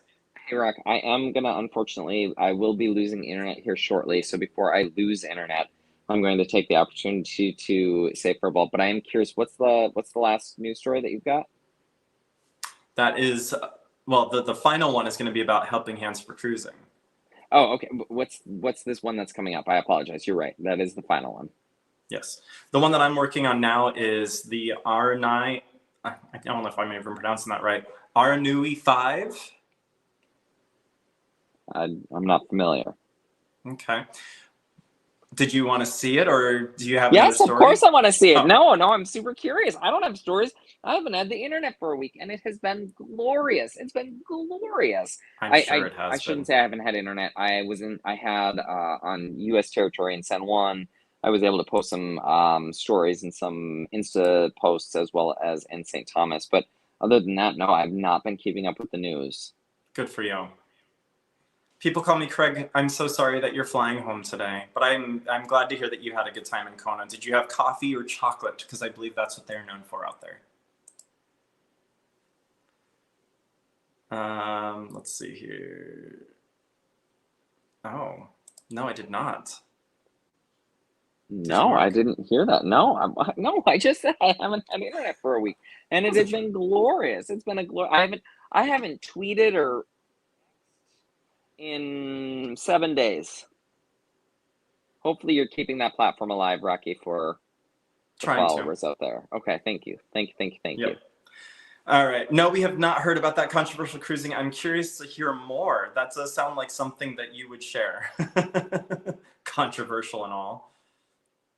Hey, Rock. Unfortunately, I will be losing internet here shortly. So before I lose internet, I'm going to take the opportunity to say farewell. But I am curious, what's the last news story that you've got? That is, well, the final one is going to be about Helping Hands for Cruising. Oh, okay. What's this one that's coming up? I apologize. You're right. That is the final one. Yes. The one that I'm working on now is the R9. I don't know if I'm even pronouncing that right. Aranui 5. I'm not familiar. Okay. Did you want to see it, or do you have another story? Yes, of course I want to see it. Oh. No, I'm super curious. I don't have stories. I haven't had the internet for a week, and it has been glorious. It's been glorious. I'm sure it has. I shouldn't say I haven't had internet. I had on U.S. territory in San Juan. I was able to post some stories and some Insta posts as well as in St. Thomas. But other than that, no, I've not been keeping up with the news. Good for you. People call me Craig. I'm so sorry that you're flying home today, but I'm glad to hear that you had a good time in Kona. Did you have coffee or chocolate? Because I believe that's what they're known for out there. Let's see here. Oh, no, I did not. No, I didn't hear that. No, I just said I haven't had internet for a week, and it has been glorious. It's been I haven't tweeted or in 7 days. Hopefully, you're keeping that platform alive, Rocky, for the followers out there. Okay, thank you. Thank you. All right. No, we have not heard about that controversial cruising. I'm curious to hear more. That does sound like something that you would share. Controversial and all.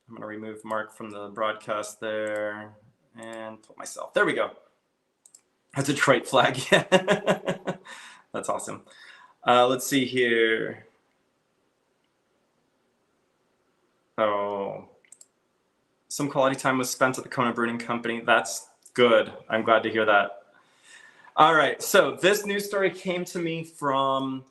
I'm going to remove Mark from the broadcast there and put myself. There we go. A Detroit flag. Yeah. That's awesome. Let's see here. Oh, some quality time was spent at the Kona Brewing Company. That's good. I'm glad to hear that. All right. So this news story came to me from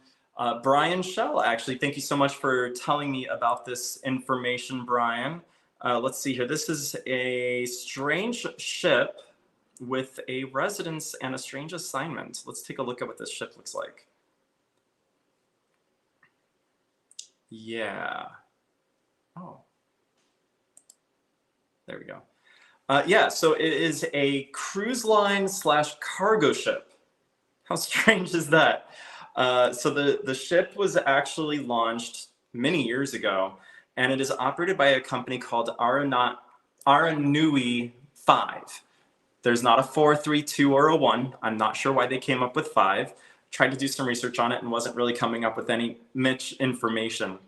Brian Shell, actually, thank you so much for telling me about this information, Brian. Let's see here. This is a strange ship with a residence and a strange assignment. Let's take a look at what this ship looks like. Yeah. Oh. There we go. Yeah, so it is a cruise line / cargo ship. How strange is that? So the ship was actually launched many years ago, and it is operated by a company called Aranui 5. There's not a 4, 3, 2, or a 1. I'm not sure why they came up with 5. Tried to do some research on it and wasn't really coming up with any much information.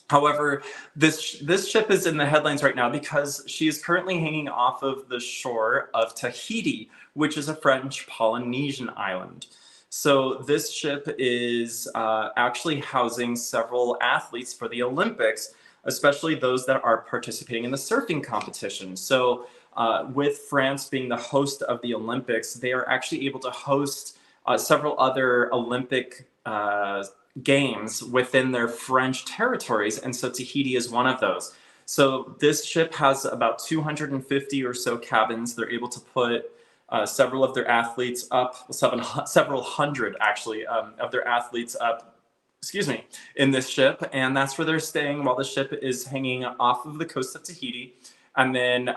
However, this ship is in the headlines right now because she is currently hanging off of the shore of Tahiti, which is a French Polynesian island. So this ship is actually housing several athletes for the Olympics, especially those that are participating in the surfing competition. So with France being the host of the Olympics, they are actually able to host several other Olympic games within their French territories, and so Tahiti is one of those. So this ship has about 250 or so cabins. They're able to put several of their athletes up, several hundred actually of their athletes up, in this ship, and that's where they're staying while the ship is hanging off of the coast of Tahiti. And then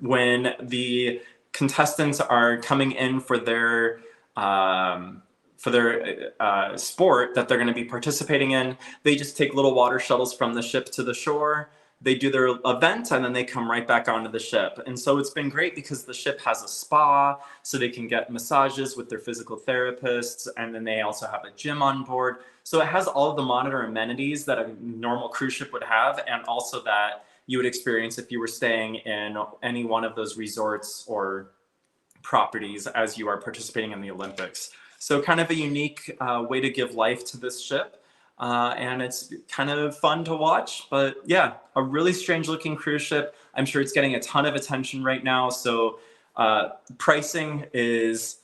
when the contestants are coming in for their sport that they're going to be participating in, they just take little water shuttles from the ship to the shore. They do their event and then they come right back onto the ship. And so it's been great because the ship has a spa, so they can get massages with their physical therapists, and then they also have a gym on board. So it has all of the modern amenities that a normal cruise ship would have, and also that you would experience if you were staying in any one of those resorts or properties as you are participating in the Olympics. So kind of a unique way to give life to this ship. And it's kind of fun to watch, but yeah, a really strange looking cruise ship. I'm sure it's getting a ton of attention right now. So pricing is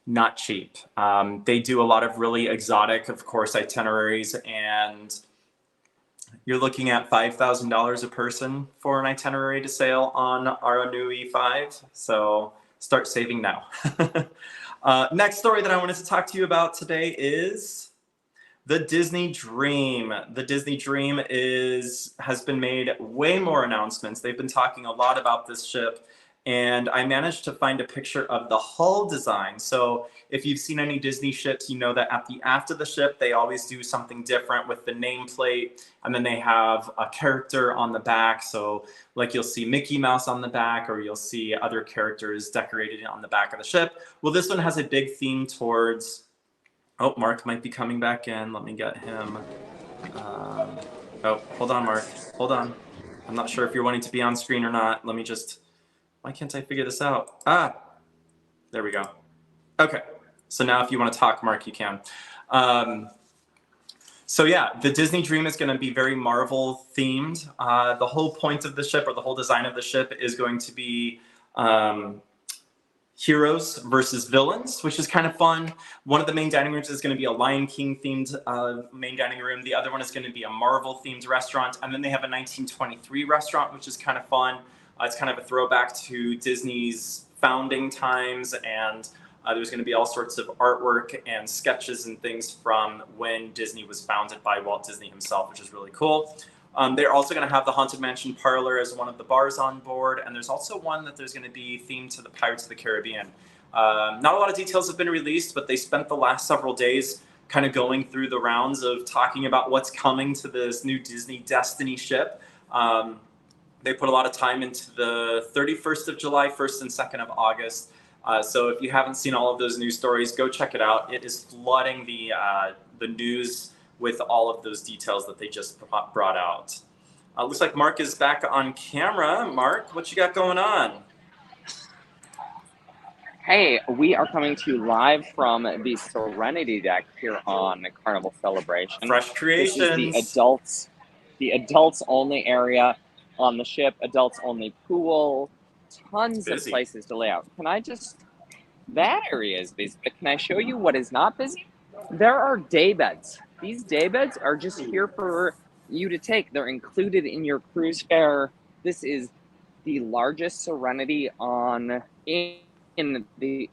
not cheap. They do a lot of really exotic, of course, itineraries, and you're looking at $5,000 a person for an itinerary to sail on Aranui 5. So start saving now. Next story that I wanted to talk to you about today is the Disney Dream. The Disney Dream has been made way more announcements. They've been talking a lot about this ship, and I managed to find a picture of the hull design. So if you've seen any Disney ships, you know that at the aft of the ship, they always do something different with the nameplate, and then they have a character on the back. So like you'll see Mickey Mouse on the back, or you'll see other characters decorated on the back of the ship. Well, this one has a big theme towards, oh, Mark might be coming back in. Let me get him. Oh, hold on, Mark. Hold on. I'm not sure if you're wanting to be on screen or not. Let me just, why can't I figure this out? Ah, there we go. Okay. So now if you want to talk, Mark, you can. So yeah, the Disney Dream is going to be very Marvel themed. The whole point of the ship, or the whole design of the ship, is going to be heroes versus villains, which is kind of fun. One of the main dining rooms is going to be a Lion King themed main dining room. The other one is going to be a Marvel themed restaurant. And then they have a 1923 restaurant, which is kind of fun. It's kind of a throwback to Disney's founding times, and there's going to be all sorts of artwork and sketches and things from when Disney was founded by Walt Disney himself, which is really cool. They're also going to have the Haunted Mansion Parlor as one of the bars on board, and there's also one that there's going to be themed to the Pirates of the Caribbean. Not a lot of details have been released, but they spent the last several days kind of going through the rounds of talking about what's coming to this new Disney Destiny ship. They put a lot of time into the 31st of July, 1st and 2nd of August. So if you haven't seen all of those news stories, go check it out. It is flooding the news with all of those details that they just brought out. Looks like Mark is back on camera. Mark, what you got going on? Hey, we are coming to you live from the Serenity Deck here on Carnival Celebration. Fresh creations. This is the adults only area on the ship, adults only pool, tons of places to lay out. That area is busy, but can I show you what is not busy? There are day beds. These day beds are just here for you to take. They're included in your cruise fare. This is the largest Serenity in the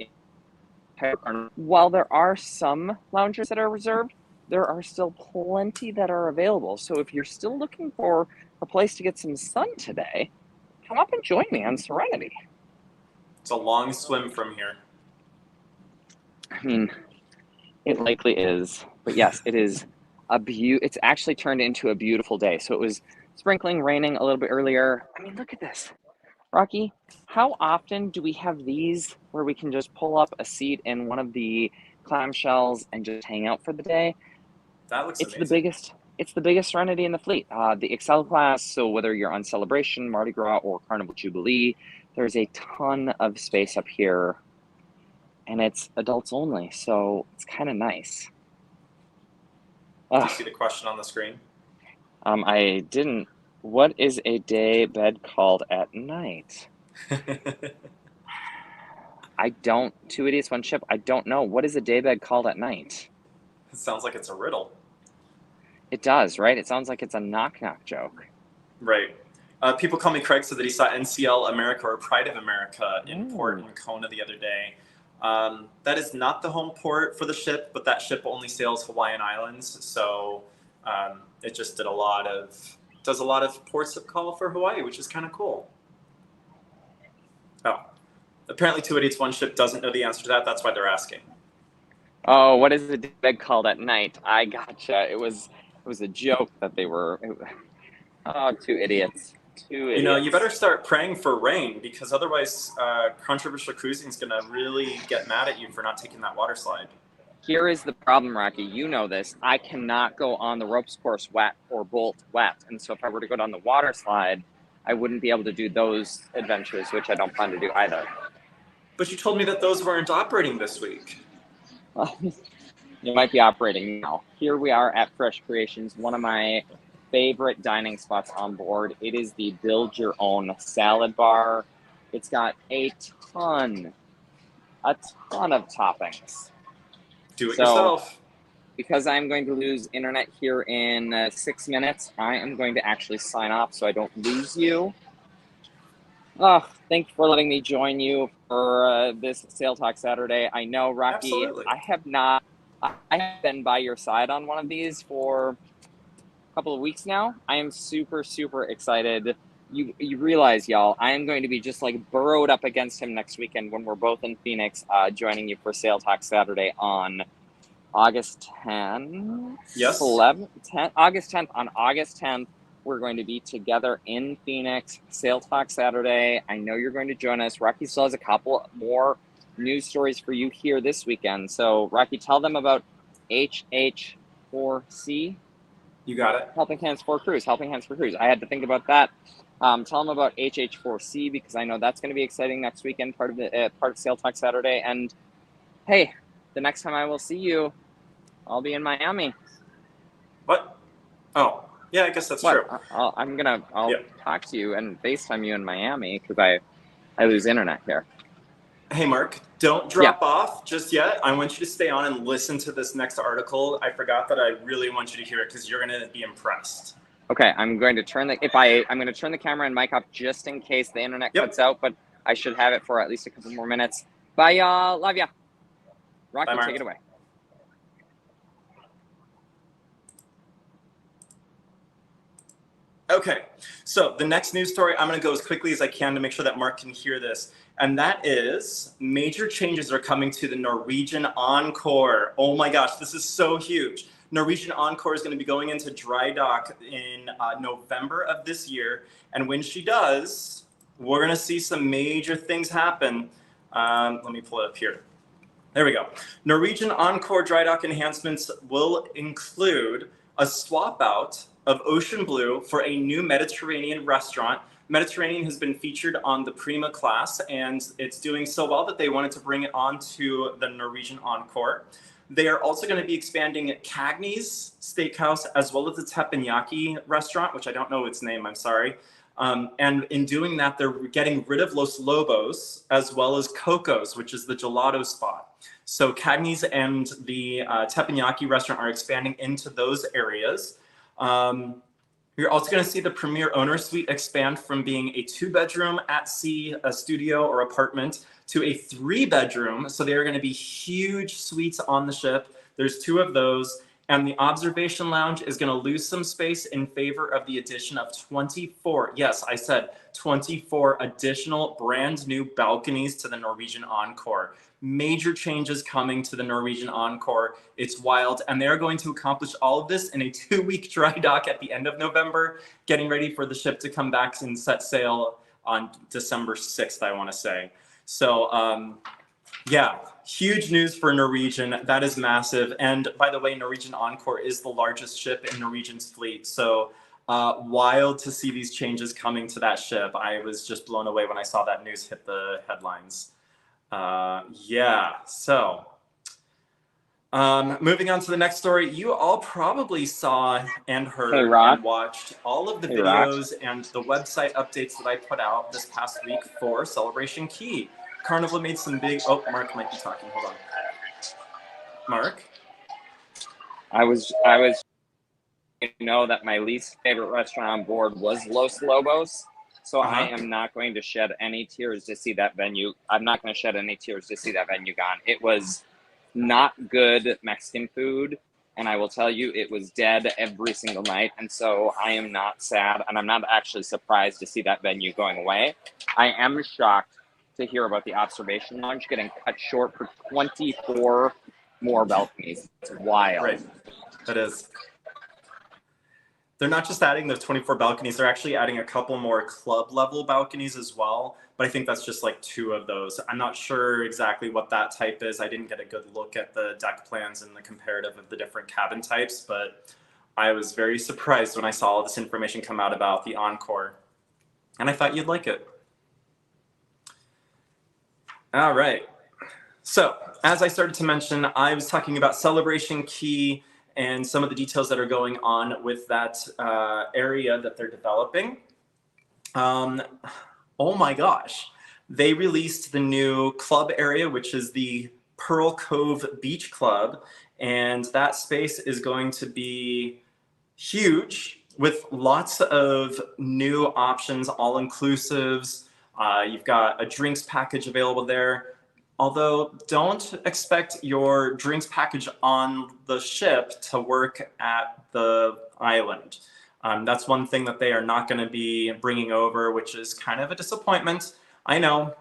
entire carnival. While there are some lounges that are reserved, there are still plenty that are available. So if you're still looking for a place to get some sun today, come up and join me on Serenity. It's a long swim from here. I mean, it likely is, but yes, it is it's actually turned into a beautiful day. So it was sprinkling, raining a little bit earlier. I mean, look at this. Rocky, how often do we have these where we can just pull up a seat in one of the clamshells and just hang out for the day? That looks It's amazing. It's the biggest Serenity in the fleet. The Excel class, so whether you're on Celebration, Mardi Gras, or Carnival Jubilee, there's a ton of space up here, and it's adults only, so it's kind of nice. Do you see the question on the screen? I didn't. What is a day bed called at night? I don't. 2 idiots, 1 ship. I don't know. What is a day bed called at night? It sounds like it's a riddle. It does, right? It sounds like it's a knock-knock joke. Right. People call me Craig said that he saw NCL America or Pride of America in port in Kona the other day. That is not the home port for the ship, but that ship only sails Hawaiian Islands. So it just does a lot of ports of call for Hawaii, which is kind of cool. Oh, apparently 2 idiots, 1 ship doesn't know the answer to that. That's why they're asking. Oh, what is a day bed called at night? I gotcha. It was a joke that they were. Oh, 2 idiots. 2 idiots. You know, you better start praying for rain because otherwise controversial cruising is going to really get mad at you for not taking that water slide. Here is the problem, Rocky. You know this. I cannot go on the ropes course wet or bolt wet. And so if I were to go down the water slide, I wouldn't be able to do those adventures, which I don't plan to do either. But you told me that those weren't operating this week. You might be operating now. Here we are at Fresh Creations, one of my favorite dining spots on board. It is the Build Your Own Salad Bar. It's got a ton of toppings. Do it yourself. Because I'm going to lose internet here in 6 minutes, I am going to actually sign off so I don't lose you. Oh, thank you for letting me join you for this Sail Talk Saturday. I know, Rocky, Absolutely. I have been by your side on one of these for a couple of weeks now. I am super, super excited. You realize, y'all, I am going to be just like burrowed up against him next weekend when we're both in Phoenix, joining you for Sail Talk Saturday on August 10th. Yes. 11th, 10th, August 10th. On August 10th, we're going to be together in Phoenix. Sail Talk Saturday. I know you're going to join us. Rocky still has a couple more news stories for you here this weekend. So, Rocky, tell them about HH4C. You got it. Helping Hands for Cruise. Helping Hands for Cruise. I had to think about that. Tell them about HH4C because I know that's going to be exciting next weekend, part of Sail Talk Saturday. And hey, the next time I will see you, I'll be in Miami. What? Oh, yeah, I guess that's true. I'll talk to you and FaceTime you in Miami because I lose internet here. Hey, Mark, don't drop off just yet. I want you to stay on and listen to this next article. I forgot that I really want you to hear it because you're going to be impressed. Okay, I'm going to turn the camera and mic off just in case the internet cuts out, but I should have it for at least a couple more minutes. Bye, y'all. Love ya. Rocky, take it away. Okay, so the next news story, I'm going to go as quickly as I can to make sure that Mark can hear this. And that is major changes are coming to the Norwegian Encore. Oh my gosh, this is so huge. Norwegian Encore is going to be going into dry dock in November of this year. And when she does, we're going to see some major things happen. Let me pull it up here. There we go. Norwegian Encore dry dock enhancements will include a swap out of Ocean Blue for a new Mediterranean restaurant. Mediterranean has been featured on the Prima class, and it's doing so well that they wanted to bring it onto the Norwegian Encore. They are also going to be expanding Cagney's Steakhouse as well as the Teppanyaki restaurant, which I don't know its name, I'm sorry. And in doing that, they're getting rid of Los Lobos as well as Coco's, which is the gelato spot. So Cagney's and the teppanyaki restaurant are expanding into those areas. You're also going to see the Premier Owner Suite expand from being a 2-bedroom at sea, a studio or apartment, to a 3-bedroom. So they are going to be huge suites on the ship. There's 2 of those. And the observation lounge is going to lose some space in favor of the addition of 24, yes, I said 24 additional brand new balconies to the Norwegian Encore. Major changes coming to the Norwegian Encore. It's wild. And they're going to accomplish all of this in a 2-week dry dock at the end of November, getting ready for the ship to come back and set sail on December 6th, I want to say. So, yeah, huge news for Norwegian. That is massive. And by the way, Norwegian Encore is the largest ship in Norwegian's fleet. So wild to see these changes coming to that ship. I was just blown away when I saw that news hit the headlines. Yeah, so moving on to the next story. You all probably saw and heard and watched all of the videos and the website updates that I put out this past week for Celebration Key. Carnival made some big, oh, Mark might be talking, hold on. Mark? I was, you know, that my least favorite restaurant on board was Los Lobos. So I am not going to shed any tears to see that venue. I'm not going to shed any tears to see that venue gone. It was not good Mexican food. And I will tell you, it was dead every single night. And so I am not sad. And I'm not actually surprised to see that venue going away. I am shocked to hear about the observation lounge getting cut short for 24 more balconies. It's wild. Right, that is. They're not just adding those 24 balconies, they're actually adding a couple more club level balconies as well. But I think that's just like 2 of those. I'm not sure exactly what that type is. I didn't get a good look at the deck plans and the comparative of the different cabin types, but I was very surprised when I saw all this information come out about the Encore. And I thought you'd like it. All right. So as I started to mention, I was talking about Celebration Key and some of the details that are going on with that area that they're developing. Oh my gosh. They released the new club area, which is the Pearl Cove Beach Club. And that space is going to be huge with lots of new options, all-inclusives. You've got a drinks package available there. Although don't expect your drinks package on the ship to work at the island. That's one thing that they are not going to be bringing over, which is kind of a disappointment. I know.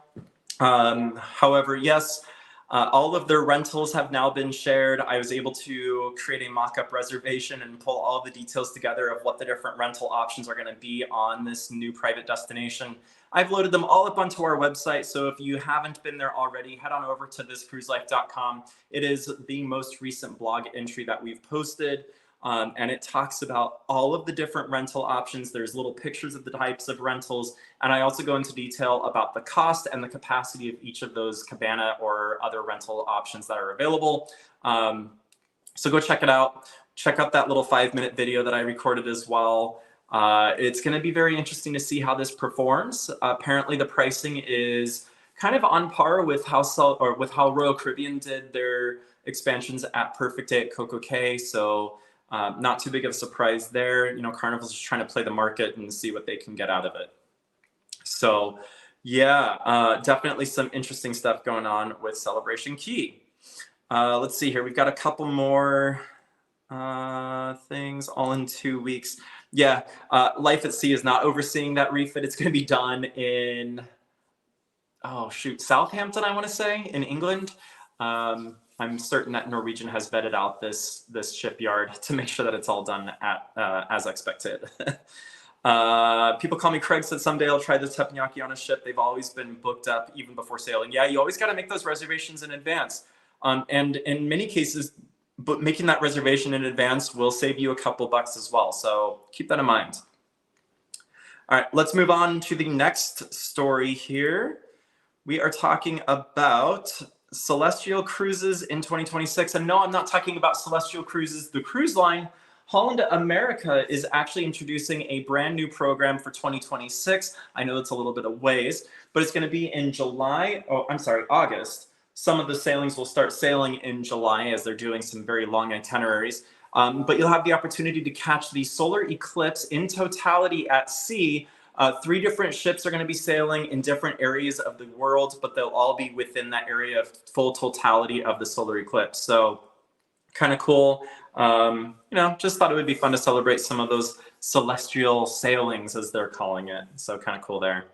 However, yes, all of their rentals have now been shared. I was able to create a mock-up reservation and pull all the details together of what the different rental options are going to be on this new private destination. I've loaded them all up onto our website, so if you haven't been there already, head on over to thiscruiselife.com. It is the most recent blog entry that we've posted, and it talks about all of the different rental options. There's little pictures of the types of rentals, and I also go into detail about the cost and the capacity of each of those cabana or other rental options that are available. So go check it out. Check out that little 5-minute video that I recorded as well. It's going to be very interesting to see how this performs. Apparently the pricing is kind of on par with how Royal Caribbean did their expansions at Perfect Day at Coco Cay. So not too big of a surprise there. You know, Carnival's just trying to play the market and see what they can get out of it. So yeah, definitely some interesting stuff going on with Celebration Key. Let's see here. We've got a couple more things all in 2 weeks. Yeah, Life at Sea is not overseeing that refit. It's going to be done in, Southampton, I want to say, in England. I'm certain that Norwegian has vetted out this shipyard to make sure that it's all done as expected. People call me Craig, said someday I'll try the teppanyaki on a ship. They've always been booked up even before sailing. Yeah, you always got to make those reservations in advance. And in many cases, but making that reservation in advance will save you a couple bucks as well. So keep that in mind. All right, let's move on to the next story here. We are talking about Celestial Cruises in 2026. And no, I'm not talking about Celestial Cruises, the cruise line. Holland America is actually introducing a brand new program for 2026. I know it's a little bit of ways, but it's going to be in August. Some of the sailings will start sailing in July as they're doing some very long itineraries. But you'll have the opportunity to catch the solar eclipse in totality at sea. 3 different ships are going to be sailing in different areas of the world, but they'll all be within that area of full totality of the solar eclipse. So kind of cool. Just thought it would be fun to celebrate some of those celestial sailings, as they're calling it. So kind of cool there.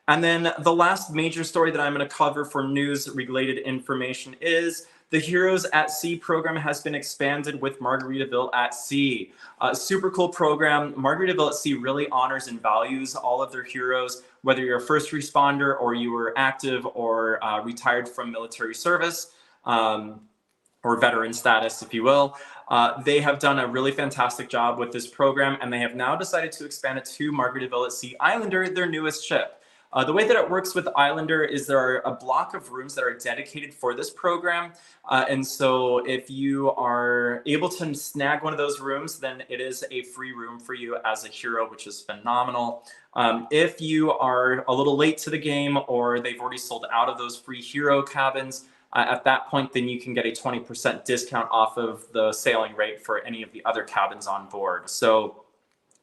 And then the last major story that I'm going to cover for news-related information is the Heroes at Sea program has been expanded with Margaritaville at Sea. Super cool program. Margaritaville at Sea really honors and values all of their heroes, whether you're a first responder or you were active or retired from military service, or veteran status, if you will. They have done a really fantastic job with this program, and they have now decided to expand it to Margaritaville at Sea Islander, their newest ship. The way that it works with Islander is there are a block of rooms that are dedicated for this program. And so if you are able to snag one of those rooms, then it is a free room for you as a hero, which is phenomenal. If you are a little late to the game or they've already sold out of those free hero cabins, at that point, then you can get a 20% discount off of the sailing rate for any of the other cabins on board. So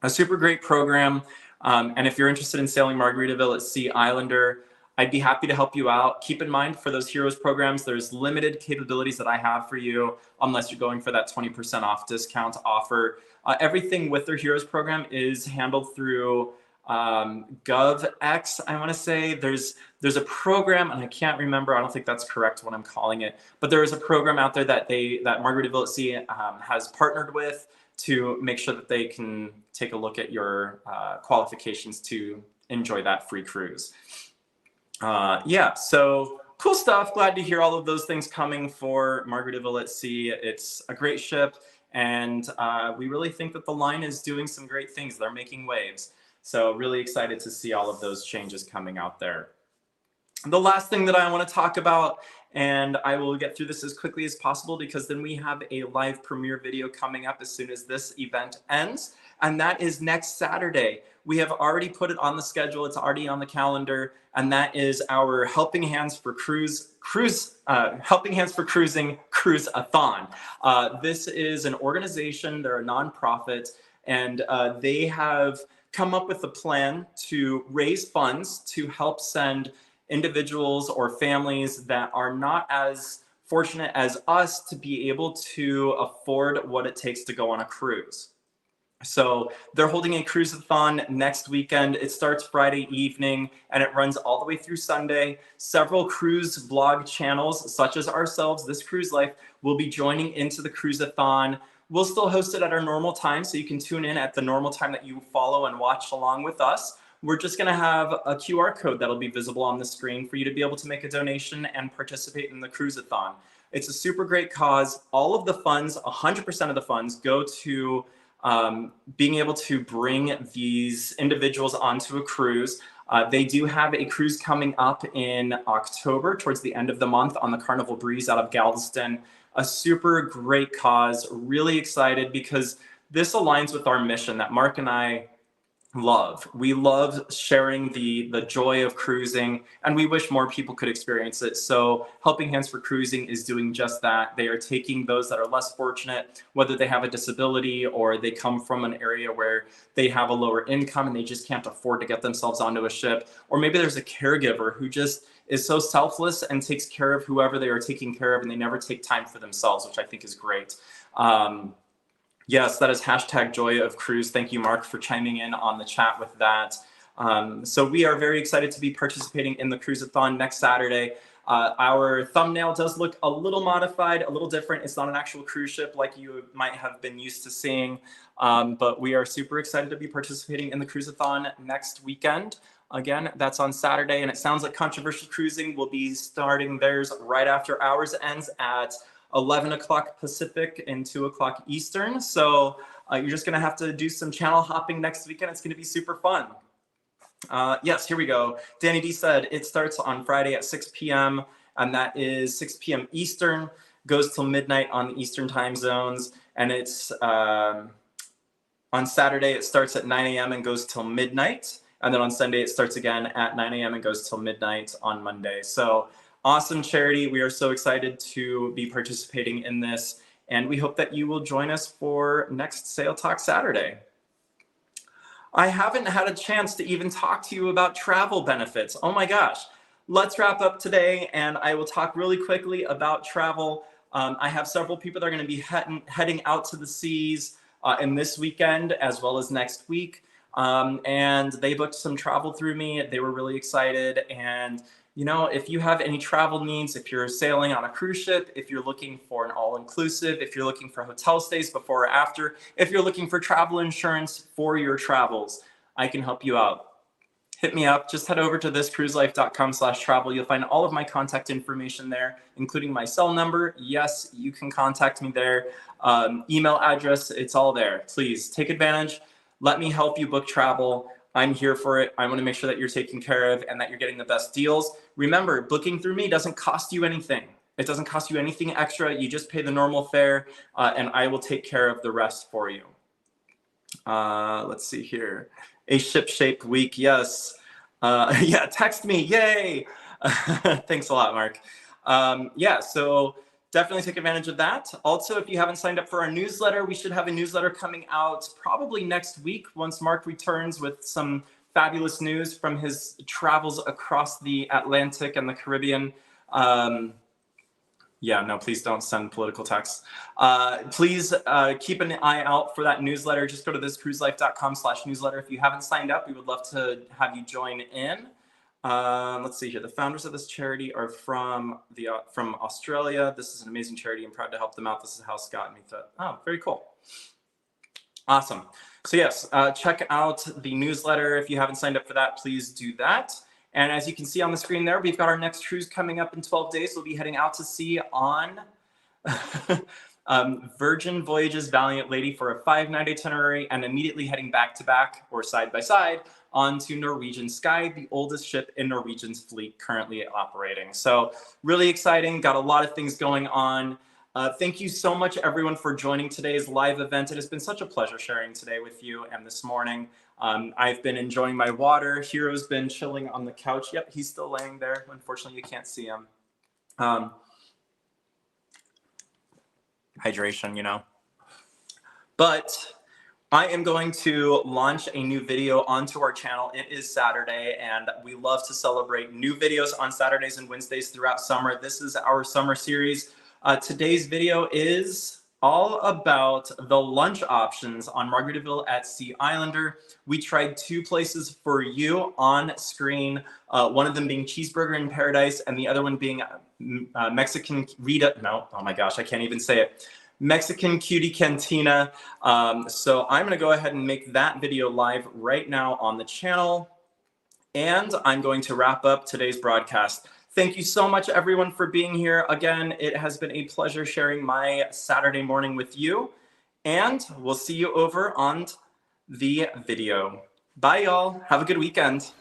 a super great program. And if you're interested in sailing Margaritaville at Sea Islander, I'd be happy to help you out. Keep in mind, for those Heroes programs, there's limited capabilities that I have for you, unless you're going for that 20% off discount offer. Everything with their Heroes program is handled through GovX, I want to say. There's a program, and I can't remember, I don't think that's correct what I'm calling it, but there is a program out there that Margaritaville at Sea has partnered with to make sure that they can take a look at your qualifications to enjoy that free cruise. So cool stuff. Glad to hear all of those things coming for Margaritaville at Sea. It's a great ship, and we really think that the line is doing some great things. They're making waves. So really excited to see all of those changes coming out there. The last thing that I want to talk about, and I will get through this as quickly as possible because then we have a live premiere video coming up as soon as this event ends, and that is next Saturday. We have already put it on the schedule. It's already on the calendar, and that is our Helping Hands for Helping Hands for Cruising Cruise-a-thon. This is an organization. They're a nonprofit, and they have come up with a plan to raise funds to help send individuals or families that are not as fortunate as us to be able to afford what it takes to go on a cruise. So they're holding a cruise-a-thon next weekend. It starts Friday evening and it runs all the way through Sunday. Several cruise blog channels, such as ourselves, This Cruise Life, will be joining into the cruise-a-thon. We'll still host it at our normal time, so you can tune in at the normal time that you follow and watch along with us. We're just going to have a QR code that'll be visible on the screen for you to be able to make a donation and participate in the cruise-a-thon. It's a super great cause. All of the funds, 100% of the funds, go to being able to bring these individuals onto a cruise. They do have a cruise coming up in October, towards the end of the month, on the Carnival Breeze out of Galveston. A super great cause. Really excited because this aligns with our mission that Mark and I love. We love sharing the joy of cruising, and we wish more people could experience it. So Helping Hands for Cruising is doing just that. They are taking those that are less fortunate, whether they have a disability or they come from an area where they have a lower income and they just can't afford to get themselves onto a ship, or maybe there's a caregiver who just is so selfless and takes care of whoever they are taking care of, and they never take time for themselves, which I think is great. Yes, that is #JoyOfCruise. Thank you, Mark, for chiming in on the chat with that. So we are very excited to be participating in the cruise-a-thon next Saturday. Our thumbnail does look a little modified, a little different. It's not an actual cruise ship like you might have been used to seeing, but we are super excited to be participating in the cruise-a-thon next weekend. Again, that's on Saturday, and it sounds like Controversial Cruising will be starting theirs right after ours ends at 11 o'clock Pacific and 2 o'clock Eastern. So you're just gonna have to do some channel hopping next weekend. It's gonna be super fun. Yes, here we go. Danny D said it starts on Friday at 6 p.m. and that is 6 p.m. Eastern, goes till midnight on the Eastern time zones. And it's on Saturday, it starts at 9 a.m. and goes till midnight. And then on Sunday, it starts again at 9 a.m. and goes till midnight on Monday. So Awesome charity. We are so excited to be participating in this, and we hope that you will join us for next Sale Talk Saturday. I haven't had a chance to even talk to you about travel benefits. Oh my gosh. Let's wrap up today, and I will talk really quickly about travel. I have several people that are going to be heading out to the seas in this weekend as well as next week. And they booked some travel through me. They were really excited. And, you know, if you have any travel needs, if you're sailing on a cruise ship, if you're looking for an all-inclusive, if you're looking for hotel stays before or after, if you're looking for travel insurance for your travels, I can help you out. Hit me up. Just head over to thiscruiselife.com/travel. You'll find all of my contact information there, including my cell number. Yes, you can contact me there. Email address, it's all there. Please take advantage. Let me help you book travel. I'm here for it. I want to make sure that you're taken care of and that you're getting the best deals. Remember, booking through me doesn't cost you anything. It doesn't cost you anything extra. You just pay the normal fare, and I will take care of the rest for you. Let's see here. A ship-shaped week, yes. Yeah, text me, yay. Thanks a lot, Mark. Yeah, so definitely take advantage of that. Also, if you haven't signed up for our newsletter, we should have a newsletter coming out probably next week once Mark returns with some fabulous news from his travels across the Atlantic and the Caribbean. Yeah, no, please don't send political texts. Please keep an eye out for that newsletter. Just go to thiscruiselife.com/newsletter. If you haven't signed up, we would love to have you join in. Let's see here. The founders of this charity are from Australia. This is an amazing charity. I'm proud to help them out. This is how Scott meets up. Oh, very cool. Awesome. So yes, check out the newsletter. If you haven't signed up for that, please do that. And as you can see on the screen there, we've got our next cruise coming up in 12 days. We'll be heading out to sea on Virgin Voyages Valiant Lady for a 5-night itinerary, and immediately heading back to back or side by side onto Norwegian Sky, the oldest ship in Norwegian's fleet currently operating. So really exciting, got a lot of things going on. Thank you so much, everyone, for joining today's live event. It has been such a pleasure sharing today with you and this morning. I've been enjoying my water. Hero's been chilling on the couch. Yep, he's still laying there. Unfortunately, you can't see him. Hydration, you know. But I am going to launch a new video onto our channel. It is Saturday, and we love to celebrate new videos on Saturdays and Wednesdays throughout summer. This is our summer series. Today's video is all about the lunch options on Margaritaville at Sea Islander. We tried 2 places for you on screen, one of them being Cheeseburger in Paradise and the other one being Mexican Rita. No, oh my gosh, I can't even say it. Mexican Cutie Cantina. So I'm gonna go ahead and make that video live right now on the channel. And I'm going to wrap up today's broadcast. Thank you so much, everyone, for being here. Again, it has been a pleasure sharing my Saturday morning with you. And we'll see you over on the video. Bye, y'all. Have a good weekend.